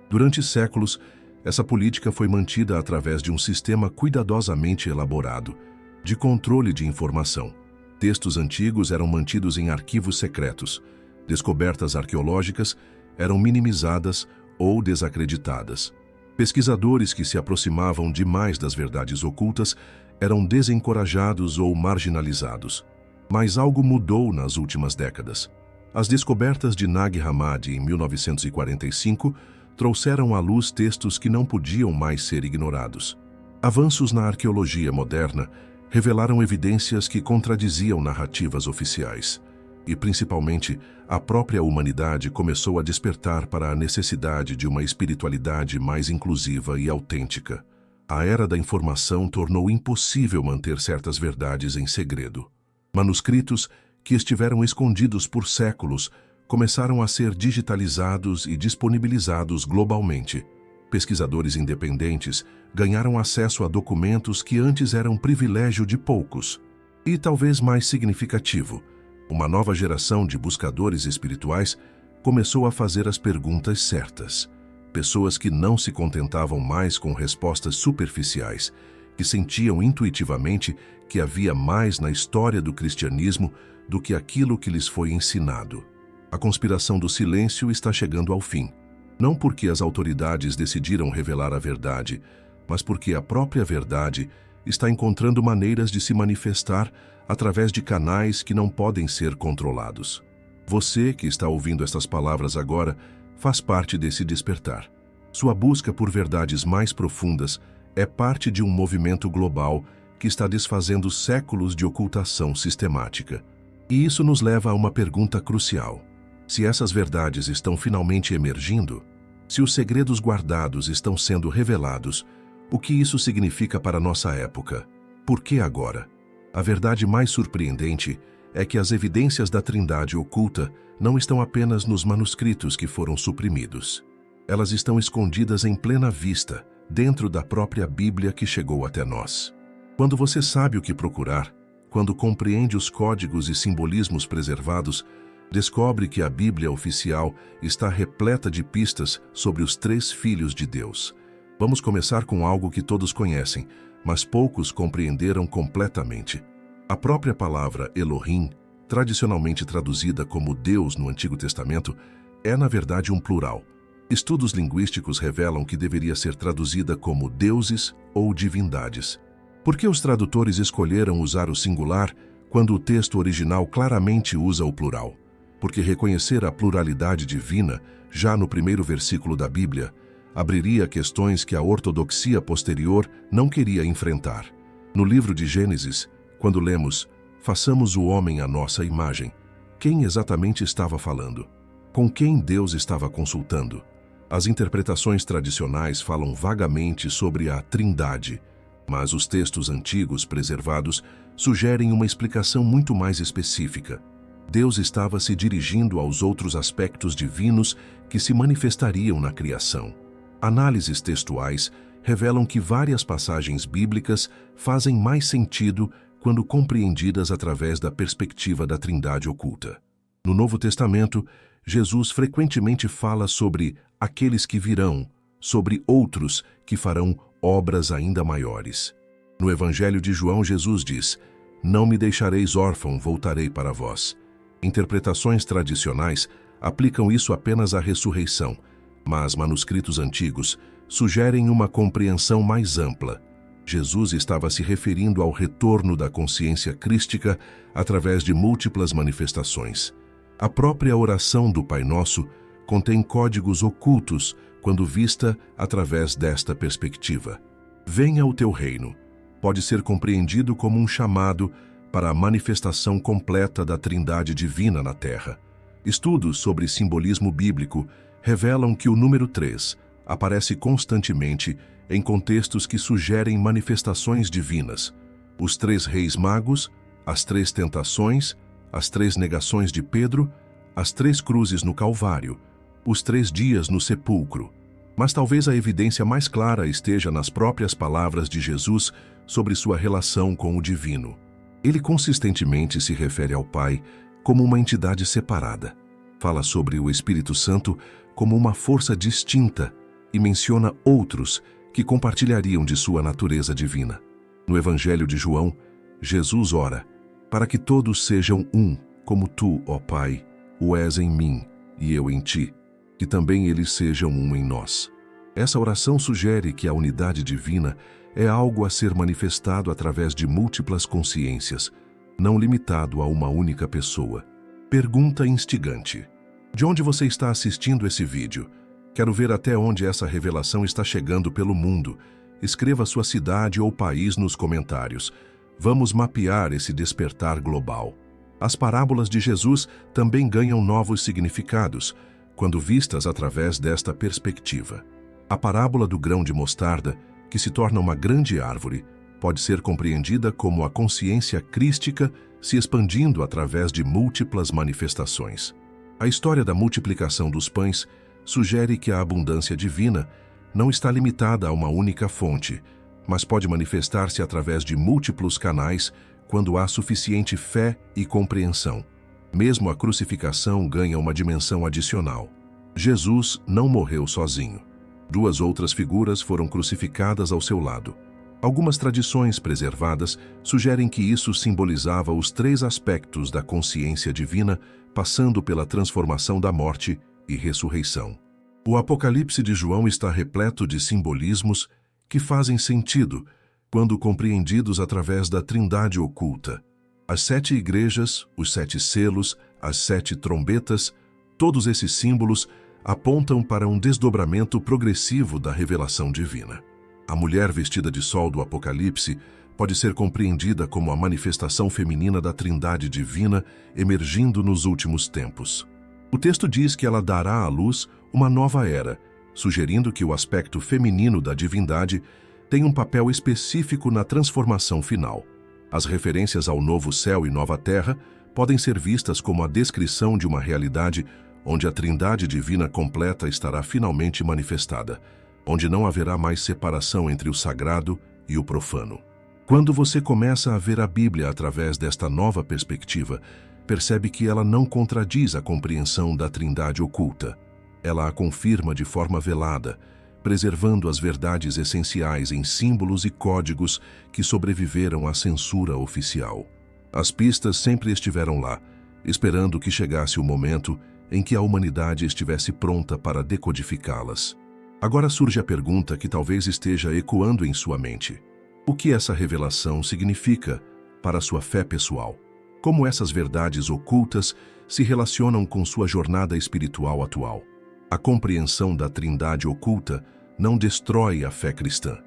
Durante séculos, essa política foi mantida através de um sistema cuidadosamente elaborado, de controle de informação. Textos antigos eram mantidos em arquivos secretos. Descobertas arqueológicas eram minimizadas ou desacreditadas. Pesquisadores que se aproximavam demais das verdades ocultas eram desencorajados ou marginalizados. Mas algo mudou nas últimas décadas. As descobertas de Nag Hammadi em 1945 trouxeram à luz textos que não podiam mais ser ignorados. Avanços na arqueologia moderna revelaram evidências que contradiziam narrativas oficiais. E, principalmente, a própria humanidade começou a despertar para a necessidade de uma espiritualidade mais inclusiva e autêntica. A era da informação tornou impossível manter certas verdades em segredo. Manuscritos que estiveram escondidos por séculos começaram a ser digitalizados e disponibilizados globalmente. Pesquisadores independentes ganharam acesso a documentos que antes eram privilégio de poucos. E, talvez mais significativo, uma nova geração de buscadores espirituais começou a fazer as perguntas certas. Pessoas que não se contentavam mais com respostas superficiais, que sentiam intuitivamente que havia mais na história do cristianismo do que aquilo que lhes foi ensinado. A conspiração do silêncio está chegando ao fim. Não porque as autoridades decidiram revelar a verdade, mas porque a própria verdade está encontrando maneiras de se manifestar através de canais que não podem ser controlados. Você, que está ouvindo estas palavras agora, faz parte desse despertar. Sua busca por verdades mais profundas é parte de um movimento global que está desfazendo séculos de ocultação sistemática. E isso nos leva a uma pergunta crucial. Se essas verdades estão finalmente emergindo, se os segredos guardados estão sendo revelados, o que isso significa para nossa época? Por que agora? A verdade mais surpreendente é que as evidências da Trindade oculta não estão apenas nos manuscritos que foram suprimidos. Elas estão escondidas em plena vista, dentro da própria Bíblia que chegou até nós. Quando você sabe o que procurar, quando compreende os códigos e simbolismos preservados, descobre que a Bíblia oficial está repleta de pistas sobre os três filhos de Deus. Vamos começar com algo que todos conhecem, mas poucos compreenderam completamente. A própria palavra Elohim, tradicionalmente traduzida como Deus no Antigo Testamento, é na verdade um plural. Estudos linguísticos revelam que deveria ser traduzida como deuses ou divindades. Por que os tradutores escolheram usar o singular quando o texto original claramente usa o plural? Porque reconhecer a pluralidade divina, já no primeiro versículo da Bíblia, abriria questões que a ortodoxia posterior não queria enfrentar. No livro de Gênesis, quando lemos, façamos o homem à nossa imagem, quem exatamente estava falando? Com quem Deus estava consultando? As interpretações tradicionais falam vagamente sobre a Trindade, mas os textos antigos preservados sugerem uma explicação muito mais específica. Deus estava se dirigindo aos outros aspectos divinos que se manifestariam na criação. Análises textuais revelam que várias passagens bíblicas fazem mais sentido quando compreendidas através da perspectiva da Trindade oculta. No Novo Testamento, Jesus frequentemente fala sobre aqueles que virão, sobre outros que farão obras ainda maiores. No Evangelho de João, Jesus diz: "Não me deixareis órfão, voltarei para vós." Interpretações tradicionais aplicam isso apenas à ressurreição, mas manuscritos antigos sugerem uma compreensão mais ampla. Jesus estava se referindo ao retorno da consciência crística através de múltiplas manifestações. A própria oração do Pai Nosso contém códigos ocultos quando vista através desta perspectiva. Venha o teu reino pode ser compreendido como um chamado para a manifestação completa da Trindade divina na Terra. Estudos sobre simbolismo bíblico revelam que o número 3 aparece constantemente em contextos que sugerem manifestações divinas. Os 3 reis magos, as 3 tentações, as 3 negações de Pedro, as 3 cruzes no Calvário, os 3 dias no sepulcro. Mas talvez a evidência mais clara esteja nas próprias palavras de Jesus sobre sua relação com o divino. Ele consistentemente se refere ao Pai como uma entidade separada. Fala sobre o Espírito Santo como uma força distinta e menciona outros que compartilhariam de sua natureza divina. No Evangelho de João, Jesus ora para que todos sejam um, como tu, ó Pai, o és em mim e eu em ti, que também eles sejam um em nós. Essa oração sugere que a unidade divina é algo a ser manifestado através de múltiplas consciências, não limitado a uma única pessoa. Pergunta instigante: de onde você está assistindo esse vídeo? Quero ver até onde essa revelação está chegando pelo mundo. Escreva sua cidade ou país nos comentários. Vamos mapear esse despertar global. As parábolas de Jesus também ganham novos significados, quando vistas através desta perspectiva. A parábola do grão de mostarda, que se torna uma grande árvore, pode ser compreendida como a consciência crística se expandindo através de múltiplas manifestações. A história da multiplicação dos pães sugere que a abundância divina não está limitada a uma única fonte, mas pode manifestar-se através de múltiplos canais quando há suficiente fé e compreensão. Mesmo a crucificação ganha uma dimensão adicional. Jesus não morreu sozinho. 2 outras figuras foram crucificadas ao seu lado. Algumas tradições preservadas sugerem que isso simbolizava os 3 aspectos da consciência divina, passando pela transformação da morte e ressurreição. O Apocalipse de João está repleto de simbolismos que fazem sentido quando compreendidos através da Trindade oculta. As 7 igrejas, os 7 selos, as 7 trombetas, todos esses símbolos apontam para um desdobramento progressivo da revelação divina. A mulher vestida de sol do Apocalipse pode ser compreendida como a manifestação feminina da Trindade divina emergindo nos últimos tempos. O texto diz que ela dará à luz uma nova era, sugerindo que o aspecto feminino da divindade tem um papel específico na transformação final. As referências ao novo céu e nova terra podem ser vistas como a descrição de uma realidade onde a Trindade divina completa estará finalmente manifestada, onde não haverá mais separação entre o sagrado e o profano. Quando você começa a ver a Bíblia através desta nova perspectiva, percebe que ela não contradiz a compreensão da Trindade oculta. Ela a confirma de forma velada, preservando as verdades essenciais em símbolos e códigos que sobreviveram à censura oficial. As pistas sempre estiveram lá, esperando que chegasse o momento em que a humanidade estivesse pronta para decodificá-las. Agora surge a pergunta que talvez esteja ecoando em sua mente. O que essa revelação significa para a sua fé pessoal? Como essas verdades ocultas se relacionam com sua jornada espiritual atual? A compreensão da Trindade oculta não destrói a fé cristã.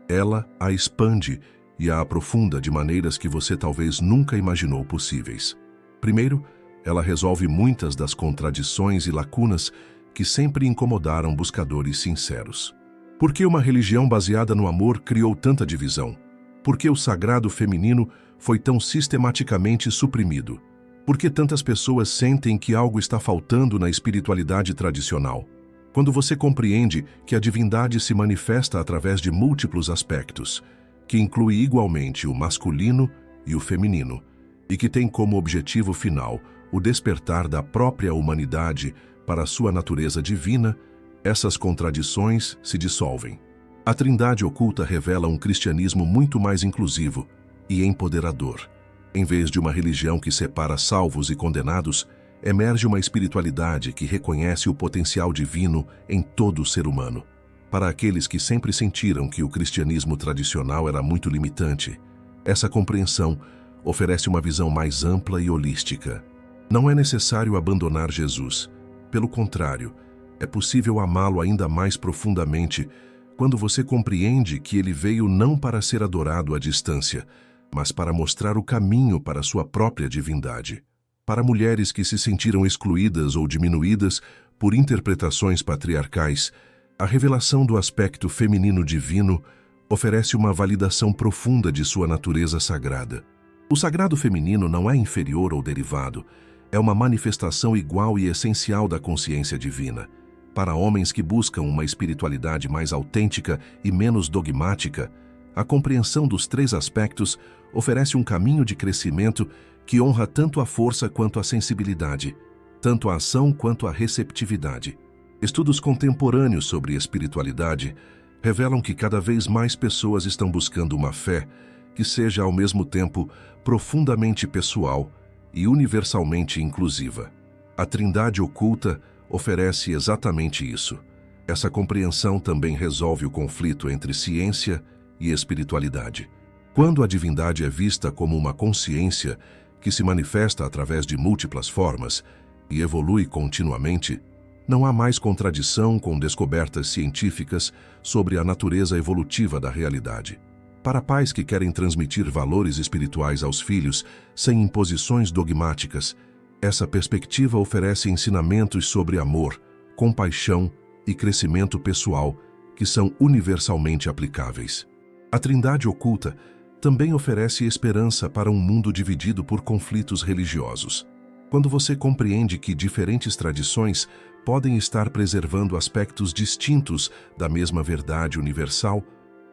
Ela a expande e a aprofunda de maneiras que você talvez nunca imaginou possíveis. Primeiro, ela resolve muitas das contradições e lacunas que sempre incomodaram buscadores sinceros. Por que uma religião baseada no amor criou tanta divisão? Por que o sagrado feminino foi tão sistematicamente suprimido? Por que tantas pessoas sentem que algo está faltando na espiritualidade tradicional? Quando você compreende que a divindade se manifesta através de múltiplos aspectos, que inclui igualmente o masculino e o feminino, e que tem como objetivo final o despertar da própria humanidade para a sua natureza divina, essas contradições se dissolvem. A Trindade oculta revela um cristianismo muito mais inclusivo e empoderador. Em vez de uma religião que separa salvos e condenados, emerge uma espiritualidade que reconhece o potencial divino em todo ser humano. Para aqueles que sempre sentiram que o cristianismo tradicional era muito limitante, essa compreensão oferece uma visão mais ampla e holística. Não é necessário abandonar Jesus. Pelo contrário, é possível amá-lo ainda mais profundamente quando você compreende que ele veio não para ser adorado à distância, mas para mostrar o caminho para a sua própria divindade. Para mulheres que se sentiram excluídas ou diminuídas por interpretações patriarcais, a revelação do aspecto feminino divino oferece uma validação profunda de sua natureza sagrada. O sagrado feminino não é inferior ou derivado, é uma manifestação igual e essencial da consciência divina. Para homens que buscam uma espiritualidade mais autêntica e menos dogmática, a compreensão dos três aspectos oferece um caminho de crescimento que honra tanto a força quanto a sensibilidade, tanto a ação quanto a receptividade. Estudos contemporâneos sobre espiritualidade revelam que cada vez mais pessoas estão buscando uma fé que seja ao mesmo tempo profundamente pessoal e universalmente inclusiva. A Trindade oculta oferece exatamente isso. Essa compreensão também resolve o conflito entre ciência e espiritualidade. Quando a divindade é vista como uma consciência que se manifesta através de múltiplas formas e evolui continuamente, não há mais contradição com descobertas científicas sobre a natureza evolutiva da realidade. Para pais que querem transmitir valores espirituais aos filhos sem imposições dogmáticas, essa perspectiva oferece ensinamentos sobre amor, compaixão e crescimento pessoal que são universalmente aplicáveis. A Trindade oculta também oferece esperança para um mundo dividido por conflitos religiosos. Quando você compreende que diferentes tradições podem estar preservando aspectos distintos da mesma verdade universal,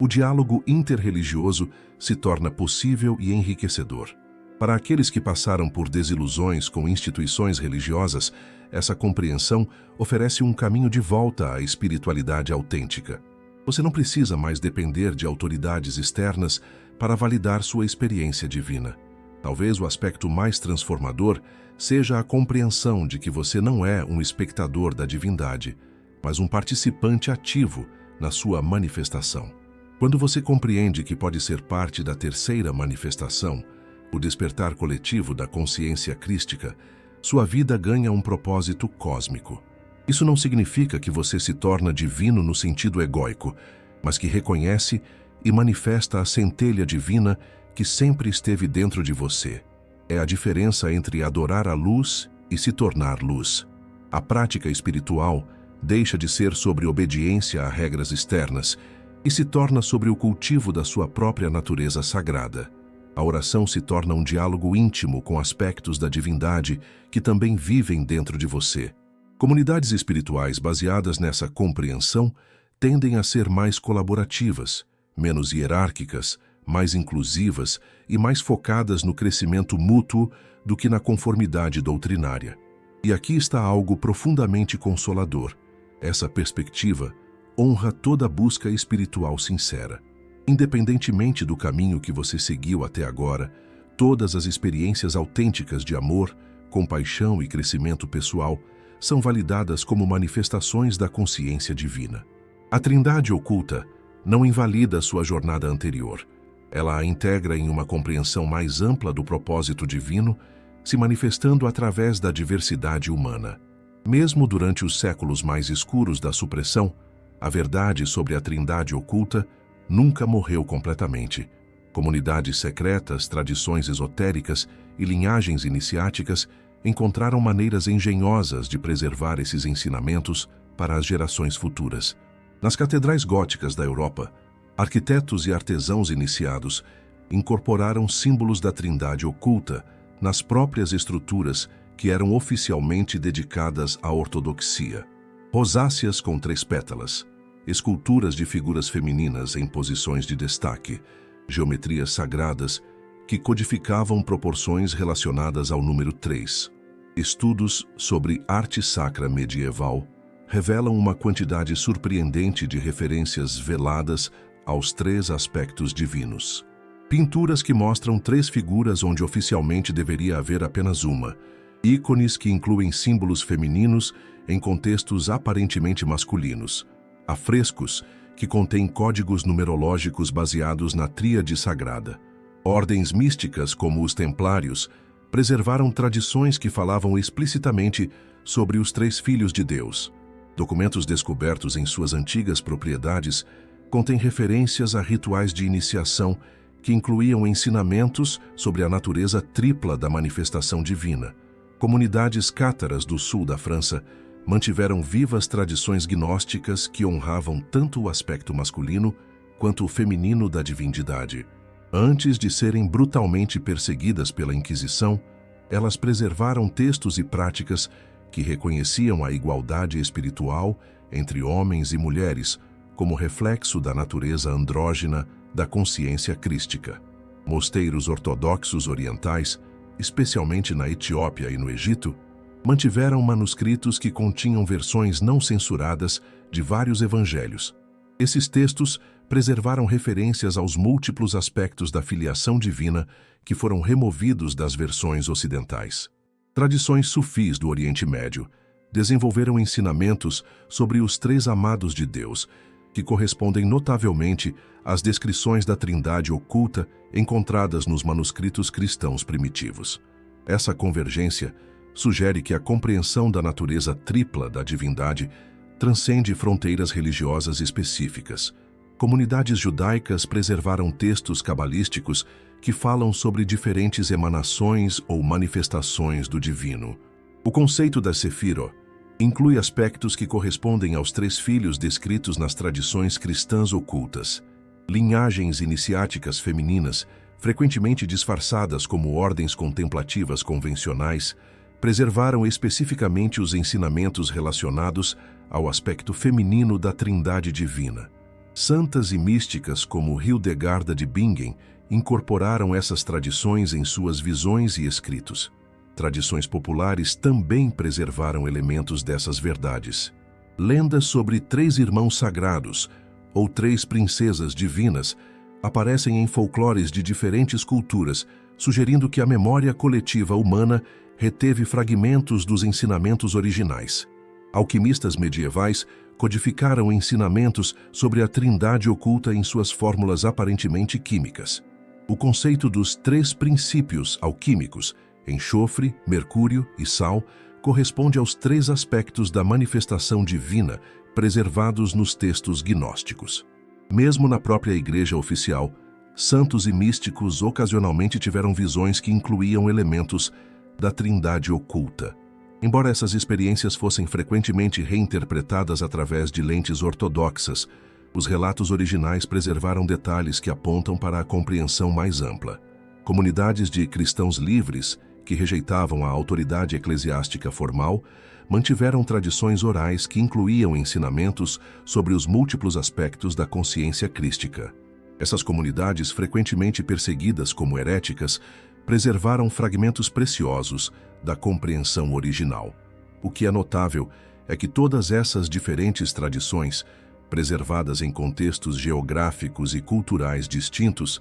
o diálogo interreligioso se torna possível e enriquecedor. Para aqueles que passaram por desilusões com instituições religiosas, essa compreensão oferece um caminho de volta à espiritualidade autêntica. Você não precisa mais depender de autoridades externas para validar sua experiência divina. Talvez o aspecto mais transformador seja a compreensão de que você não é um espectador da divindade, mas um participante ativo na sua manifestação. Quando você compreende que pode ser parte da terceira manifestação, o despertar coletivo da consciência crística, sua vida ganha um propósito cósmico. Isso não significa que você se torna divino no sentido egóico, mas que reconhece e manifesta a centelha divina que sempre esteve dentro de você. É a diferença entre adorar a luz e se tornar luz. A prática espiritual deixa de ser sobre obediência a regras externas e se torna sobre o cultivo da sua própria natureza sagrada. A oração se torna um diálogo íntimo com aspectos da divindade que também vivem dentro de você. Comunidades espirituais baseadas nessa compreensão tendem a ser mais colaborativas, menos hierárquicas, mais inclusivas e mais focadas no crescimento mútuo do que na conformidade doutrinária. E aqui está algo profundamente consolador. Essa perspectiva honra toda busca espiritual sincera. Independentemente do caminho que você seguiu até agora, todas as experiências autênticas de amor, compaixão e crescimento pessoal são validadas como manifestações da consciência divina. A Trindade oculta não invalida sua jornada anterior. Ela a integra em uma compreensão mais ampla do propósito divino, se manifestando através da diversidade humana. Mesmo durante os séculos mais escuros da supressão, a verdade sobre a Trindade oculta nunca morreu completamente. Comunidades secretas, tradições esotéricas e linhagens iniciáticas encontraram maneiras engenhosas de preservar esses ensinamentos para as gerações futuras. Nas catedrais góticas da Europa, arquitetos e artesãos iniciados incorporaram símbolos da Trindade oculta nas próprias estruturas que eram oficialmente dedicadas à ortodoxia. Rosáceas com 3 pétalas, esculturas de figuras femininas em posições de destaque, geometrias sagradas que codificavam proporções relacionadas ao número 3. Estudos sobre arte sacra medieval revelam uma quantidade surpreendente de referências veladas aos 3 aspectos divinos. Pinturas que mostram 3 figuras onde oficialmente deveria haver apenas uma. Ícones que incluem símbolos femininos em contextos aparentemente masculinos. Afrescos que contêm códigos numerológicos baseados na tríade sagrada. Ordens místicas, como os templários, preservaram tradições que falavam explicitamente sobre os 3 filhos de Deus. Documentos descobertos em suas antigas propriedades contêm referências a rituais de iniciação que incluíam ensinamentos sobre a natureza tripla da manifestação divina. Comunidades cátaras do sul da França mantiveram vivas tradições gnósticas que honravam tanto o aspecto masculino quanto o feminino da divindade. Antes de serem brutalmente perseguidas pela Inquisição, elas preservaram textos e práticas que reconheciam a igualdade espiritual entre homens e mulheres como reflexo da natureza andrógina da consciência crística. Mosteiros ortodoxos orientais, especialmente na Etiópia e no Egito, mantiveram manuscritos que continham versões não censuradas de vários evangelhos. Esses textos preservaram referências aos múltiplos aspectos da filiação divina que foram removidos das versões ocidentais. Tradições sufis do Oriente Médio desenvolveram ensinamentos sobre os 3 amados de Deus, que correspondem notavelmente às descrições da Trindade oculta encontradas nos manuscritos cristãos primitivos. Essa convergência sugere que a compreensão da natureza tripla da divindade transcende fronteiras religiosas específicas. Comunidades judaicas preservaram textos cabalísticos que falam sobre diferentes emanações ou manifestações do divino. O conceito da Sefirot inclui aspectos que correspondem aos 3 filhos descritos nas tradições cristãs ocultas. Linhagens iniciáticas femininas, frequentemente disfarçadas como ordens contemplativas convencionais, preservaram especificamente os ensinamentos relacionados ao aspecto feminino da Trindade divina. Santas e místicas como Hildegarda de Bingen incorporaram essas tradições em suas visões e escritos. Tradições populares também preservaram elementos dessas verdades. Lendas sobre 3 irmãos sagrados ou 3 princesas divinas aparecem em folclores de diferentes culturas, sugerindo que a memória coletiva humana reteve fragmentos dos ensinamentos originais. Alquimistas medievais codificaram ensinamentos sobre a Trindade oculta em suas fórmulas aparentemente químicas. O conceito dos 3 princípios alquímicos, enxofre, mercúrio e sal, corresponde aos 3 aspectos da manifestação divina preservados nos textos gnósticos. Mesmo na própria Igreja oficial, santos e místicos ocasionalmente tiveram visões que incluíam elementos da Trindade oculta. Embora essas experiências fossem frequentemente reinterpretadas através de lentes ortodoxas, os relatos originais preservaram detalhes que apontam para a compreensão mais ampla. Comunidades de cristãos livres, que rejeitavam a autoridade eclesiástica formal, mantiveram tradições orais que incluíam ensinamentos sobre os múltiplos aspectos da consciência crística. Essas comunidades, frequentemente perseguidas como heréticas, preservaram fragmentos preciosos da compreensão original. O que é notável é que todas essas diferentes tradições, preservadas em contextos geográficos e culturais distintos,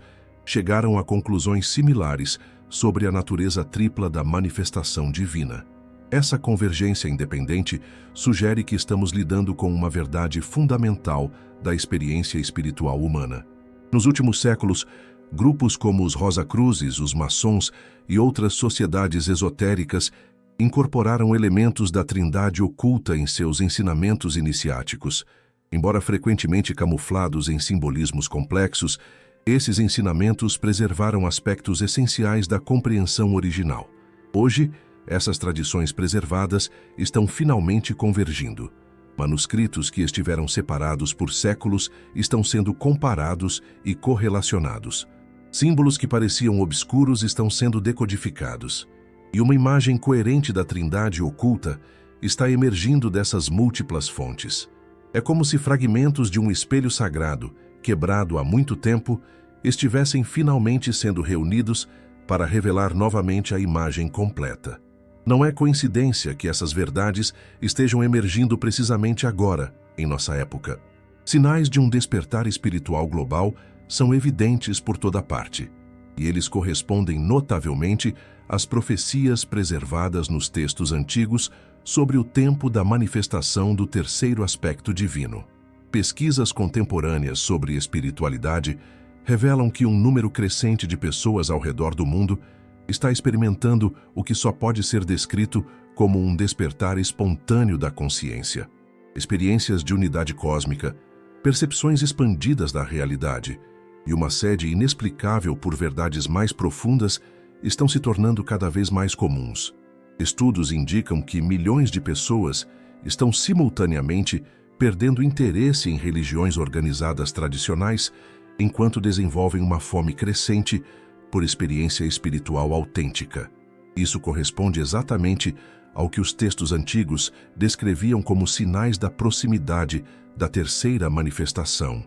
chegaram a conclusões similares sobre a natureza tripla da manifestação divina. Essa convergência independente sugere que estamos lidando com uma verdade fundamental da experiência espiritual humana. Nos últimos séculos, grupos como os Rosacruzes, os maçons e outras sociedades esotéricas incorporaram elementos da trindade oculta em seus ensinamentos iniciáticos. Embora frequentemente camuflados em simbolismos complexos, esses ensinamentos preservaram aspectos essenciais da compreensão original. Hoje, essas tradições preservadas estão finalmente convergindo. Manuscritos que estiveram separados por séculos estão sendo comparados e correlacionados. Símbolos que pareciam obscuros estão sendo decodificados. E uma imagem coerente da trindade oculta está emergindo dessas múltiplas fontes. É como se fragmentos de um espelho sagrado, quebrado há muito tempo, estivessem finalmente sendo reunidos para revelar novamente a imagem completa. Não é coincidência que essas verdades estejam emergindo precisamente agora, em nossa época. Sinais de um despertar espiritual global são evidentes por toda parte, e eles correspondem notavelmente às profecias preservadas nos textos antigos sobre o tempo da manifestação do terceiro aspecto divino. Pesquisas contemporâneas sobre espiritualidade revelam que um número crescente de pessoas ao redor do mundo está experimentando o que só pode ser descrito como um despertar espontâneo da consciência. Experiências de unidade cósmica, percepções expandidas da realidade e uma sede inexplicável por verdades mais profundas estão se tornando cada vez mais comuns. Estudos indicam que milhões de pessoas estão simultaneamente perdendo interesse em religiões organizadas tradicionais enquanto desenvolvem uma fome crescente por experiência espiritual autêntica. Isso corresponde exatamente ao que os textos antigos descreviam como sinais da proximidade da terceira manifestação.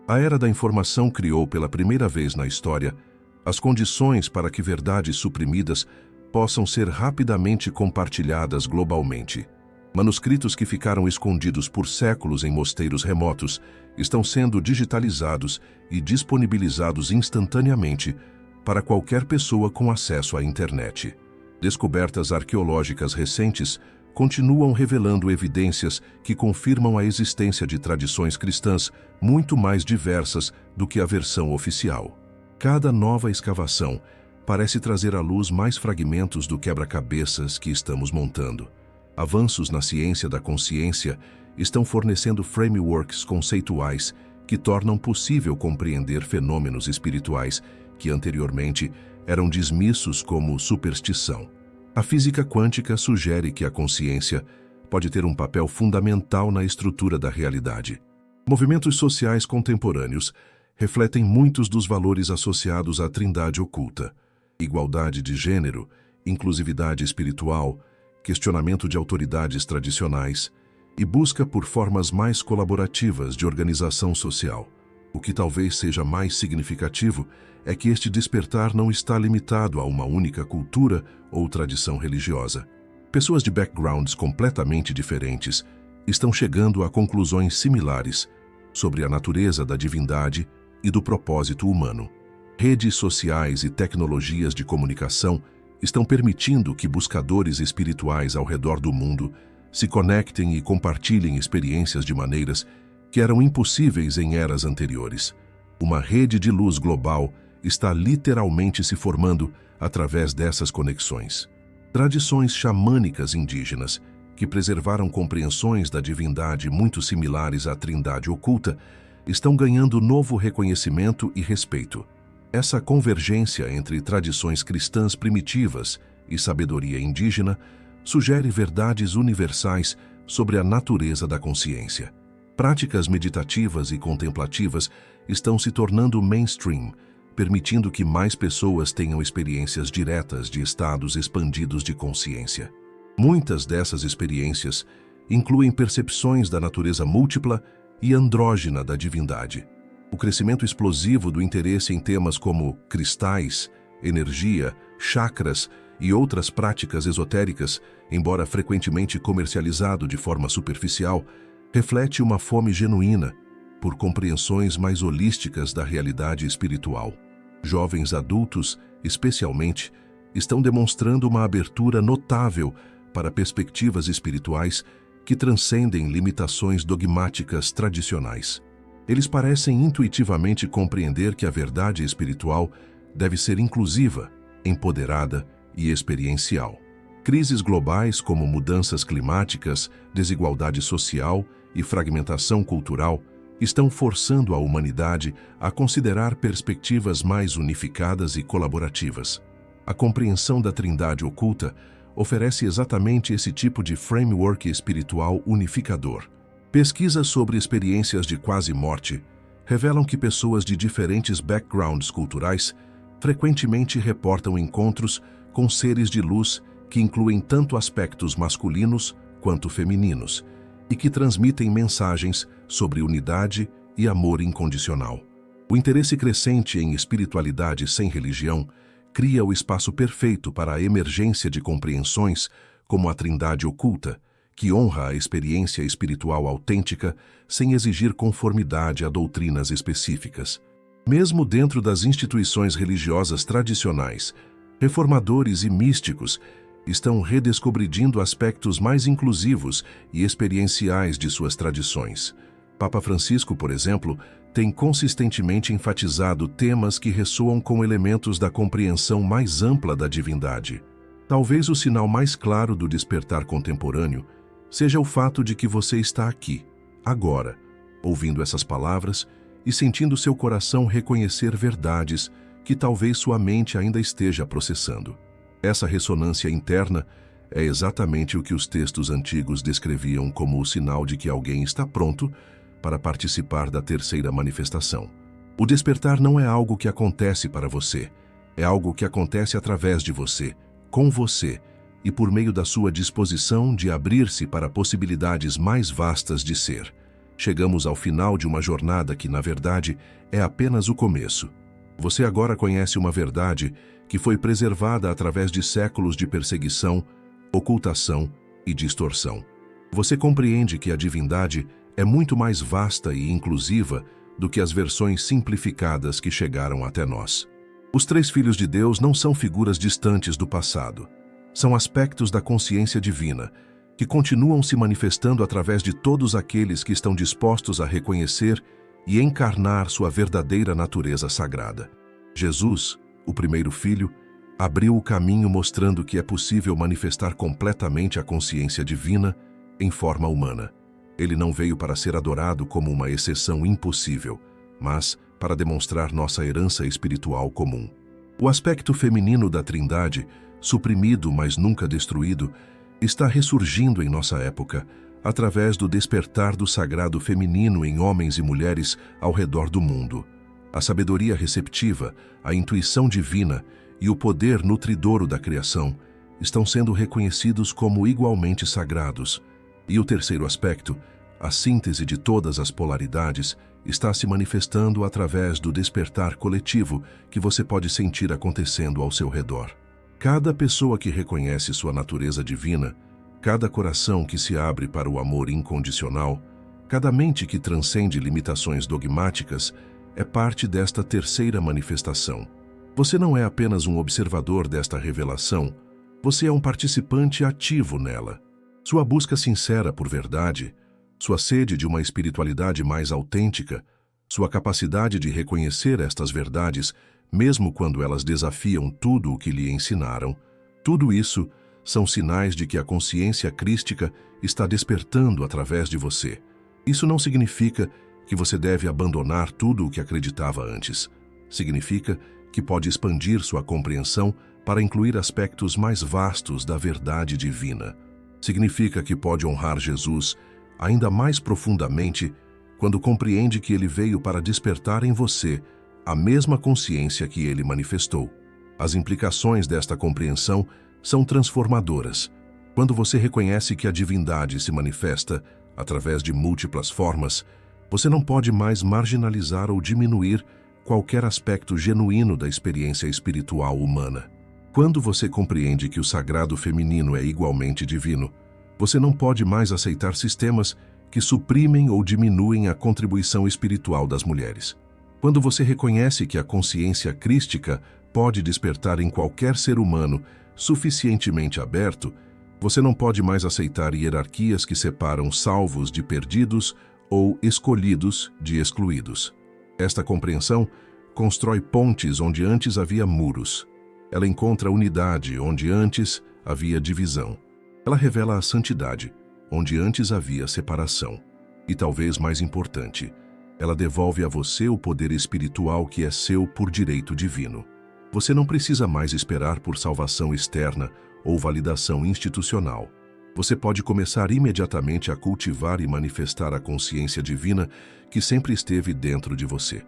A era da informação criou pela primeira vez na história as condições para que verdades suprimidas possam ser rapidamente compartilhadas globalmente. Manuscritos que ficaram escondidos por séculos em mosteiros remotos estão sendo digitalizados e disponibilizados instantaneamente para qualquer pessoa com acesso à internet. Descobertas arqueológicas recentes continuam revelando evidências que confirmam a existência de tradições cristãs muito mais diversas do que a versão oficial. Cada nova escavação parece trazer à luz mais fragmentos do quebra-cabeças que estamos montando. Avanços na ciência da consciência estão fornecendo frameworks conceituais que tornam possível compreender fenômenos espirituais que anteriormente eram dismissos como superstição. A física quântica sugere que a consciência pode ter um papel fundamental na estrutura da realidade. Movimentos sociais contemporâneos refletem muitos dos valores associados à trindade oculta: igualdade de gênero, inclusividade espiritual, questionamento de autoridades tradicionais e busca por formas mais colaborativas de organização social. O que talvez seja mais significativo é que este despertar não está limitado a uma única cultura ou tradição religiosa. Pessoas de backgrounds completamente diferentes estão chegando a conclusões similares sobre a natureza da divindade e do propósito humano. Redes sociais e tecnologias de comunicação estão permitindo que buscadores espirituais ao redor do mundo se conectem e compartilhem experiências de maneiras que eram impossíveis em eras anteriores. Uma rede de luz global está literalmente se formando através dessas conexões. Tradições xamânicas indígenas, que preservaram compreensões da divindade muito similares à trindade oculta, estão ganhando novo reconhecimento e respeito. Essa convergência entre tradições cristãs primitivas e sabedoria indígena sugere verdades universais sobre a natureza da consciência. Práticas meditativas e contemplativas estão se tornando mainstream, permitindo que mais pessoas tenham experiências diretas de estados expandidos de consciência. Muitas dessas experiências incluem percepções da natureza múltipla e andrógina da divindade. O crescimento explosivo do interesse em temas como cristais, energia, chakras e outras práticas esotéricas, embora frequentemente comercializado de forma superficial, reflete uma fome genuína por compreensões mais holísticas da realidade espiritual. Jovens adultos, especialmente, estão demonstrando uma abertura notável para perspectivas espirituais que transcendem limitações dogmáticas tradicionais. Eles parecem intuitivamente compreender que a verdade espiritual deve ser inclusiva, empoderada e experiencial. Crises globais como mudanças climáticas, desigualdade social e fragmentação cultural estão forçando a humanidade a considerar perspectivas mais unificadas e colaborativas. A compreensão da Trindade oculta oferece exatamente esse tipo de framework espiritual unificador. Pesquisas sobre experiências de quase morte revelam que pessoas de diferentes backgrounds culturais frequentemente reportam encontros com seres de luz que incluem tanto aspectos masculinos quanto femininos e que transmitem mensagens sobre unidade e amor incondicional. O interesse crescente em espiritualidade sem religião cria o espaço perfeito para a emergência de compreensões como a Trindade oculta, que honra a experiência espiritual autêntica sem exigir conformidade a doutrinas específicas. Mesmo dentro das instituições religiosas tradicionais, reformadores e místicos estão redescobrindo aspectos mais inclusivos e experienciais de suas tradições. Papa Francisco, por exemplo, tem consistentemente enfatizado temas que ressoam com elementos da compreensão mais ampla da divindade. Talvez o sinal mais claro do despertar contemporâneo seja o fato de que você está aqui, agora, ouvindo essas palavras e sentindo seu coração reconhecer verdades que talvez sua mente ainda esteja processando. Essa ressonância interna é exatamente o que os textos antigos descreviam como o sinal de que alguém está pronto para participar da terceira manifestação. O despertar não é algo que acontece para você, é algo que acontece através de você, com você, e por meio da sua disposição de abrir-se para possibilidades mais vastas de ser. Chegamos ao final de uma jornada que, na verdade, é apenas o começo. Você agora conhece uma verdade que foi preservada através de séculos de perseguição, ocultação e distorção. Você compreende que a divindade é muito mais vasta e inclusiva do que as versões simplificadas que chegaram até nós. Os três filhos de Deus não são figuras distantes do passado. São aspectos da consciência divina, que continuam se manifestando através de todos aqueles que estão dispostos a reconhecer e encarnar sua verdadeira natureza sagrada. Jesus, o primeiro filho, abriu o caminho mostrando que é possível manifestar completamente a consciência divina em forma humana. Ele não veio para ser adorado como uma exceção impossível, mas para demonstrar nossa herança espiritual comum. O aspecto feminino da Trindade, suprimido mas nunca destruído, está ressurgindo em nossa época, através do despertar do sagrado feminino em homens e mulheres ao redor do mundo. A sabedoria receptiva, a intuição divina e o poder nutridouro da criação estão sendo reconhecidos como igualmente sagrados. E o terceiro aspecto, a síntese de todas as polaridades, está se manifestando através do despertar coletivo que você pode sentir acontecendo ao seu redor. Cada pessoa que reconhece sua natureza divina, cada coração que se abre para o amor incondicional, cada mente que transcende limitações dogmáticas, é parte desta terceira manifestação. Você não é apenas um observador desta revelação, você é um participante ativo nela. Sua busca sincera por verdade, sua sede de uma espiritualidade mais autêntica, sua capacidade de reconhecer estas verdades, mesmo quando elas desafiam tudo o que lhe ensinaram, tudo isso são sinais de que a consciência crística está despertando através de você. Isso não significa que você deve abandonar tudo o que acreditava antes. Significa que pode expandir sua compreensão para incluir aspectos mais vastos da verdade divina. Significa que pode honrar Jesus ainda mais profundamente quando compreende que ele veio para despertar em você a mesma consciência que ele manifestou. As implicações desta compreensão são transformadoras. Quando você reconhece que a divindade se manifesta através de múltiplas formas, você não pode mais marginalizar ou diminuir qualquer aspecto genuíno da experiência espiritual humana. Quando você compreende que o sagrado feminino é igualmente divino, você não pode mais aceitar sistemas que suprimem ou diminuem a contribuição espiritual das mulheres. Quando você reconhece que a consciência crística pode despertar em qualquer ser humano suficientemente aberto, você não pode mais aceitar hierarquias que separam salvos de perdidos ou escolhidos de excluídos. Esta compreensão constrói pontes onde antes havia muros. Ela encontra unidade onde antes havia divisão. Ela revela a santidade onde antes havia separação. E talvez mais importante, ela devolve a você o poder espiritual que é seu por direito divino. Você não precisa mais esperar por salvação externa ou validação institucional. Você pode começar imediatamente a cultivar e manifestar a consciência divina que sempre esteve dentro de você.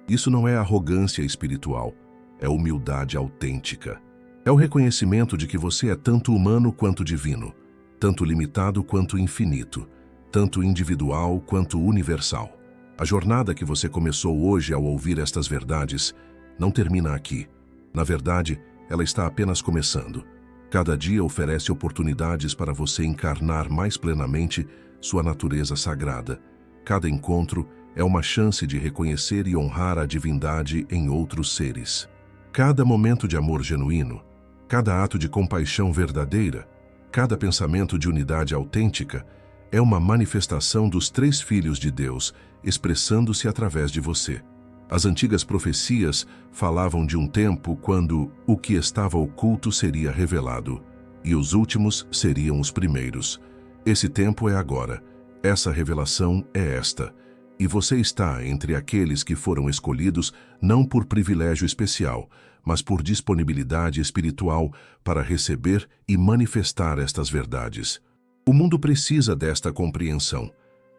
Isso não é arrogância espiritual, é humildade autêntica. É o reconhecimento de que você é tanto humano quanto divino, tanto limitado quanto infinito, tanto individual quanto universal. A jornada que você começou hoje ao ouvir estas verdades não termina aqui. Na verdade, ela está apenas começando. Cada dia oferece oportunidades para você encarnar mais plenamente sua natureza sagrada. Cada encontro é uma chance de reconhecer e honrar a divindade em outros seres. Cada momento de amor genuíno, cada ato de compaixão verdadeira, cada pensamento de unidade autêntica é uma manifestação dos três filhos de Deus expressando-se através de você. As antigas profecias falavam de um tempo quando o que estava oculto seria revelado, e os últimos seriam os primeiros. Esse tempo é agora, essa revelação é esta, e você está entre aqueles que foram escolhidos não por privilégio especial, mas por disponibilidade espiritual para receber e manifestar estas verdades. O mundo precisa desta compreensão.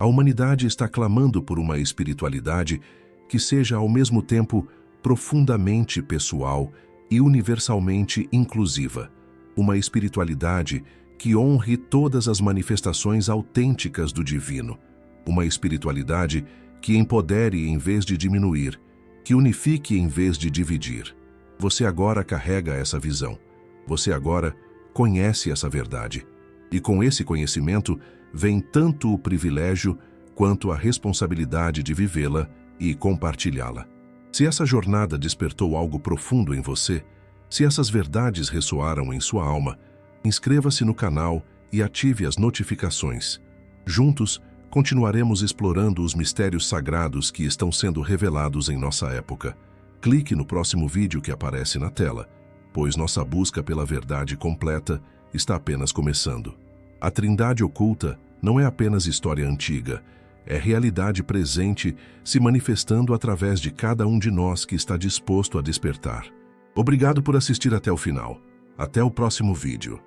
A humanidade está clamando por uma espiritualidade que seja ao mesmo tempo profundamente pessoal e universalmente inclusiva. Uma espiritualidade que honre todas as manifestações autênticas do divino. Uma espiritualidade que empodere em vez de diminuir, que unifique em vez de dividir. Você agora carrega essa visão. Você agora conhece essa verdade. E com esse conhecimento vem tanto o privilégio quanto a responsabilidade de vivê-la e compartilhá-la. Se essa jornada despertou algo profundo em você, se essas verdades ressoaram em sua alma, inscreva-se no canal e ative as notificações. Juntos, continuaremos explorando os mistérios sagrados que estão sendo revelados em nossa época. Clique no próximo vídeo que aparece na tela, pois nossa busca pela verdade completa está apenas começando. A Trindade oculta não é apenas história antiga, é realidade presente se manifestando através de cada um de nós que está disposto a despertar. Obrigado por assistir até o final. Até o próximo vídeo.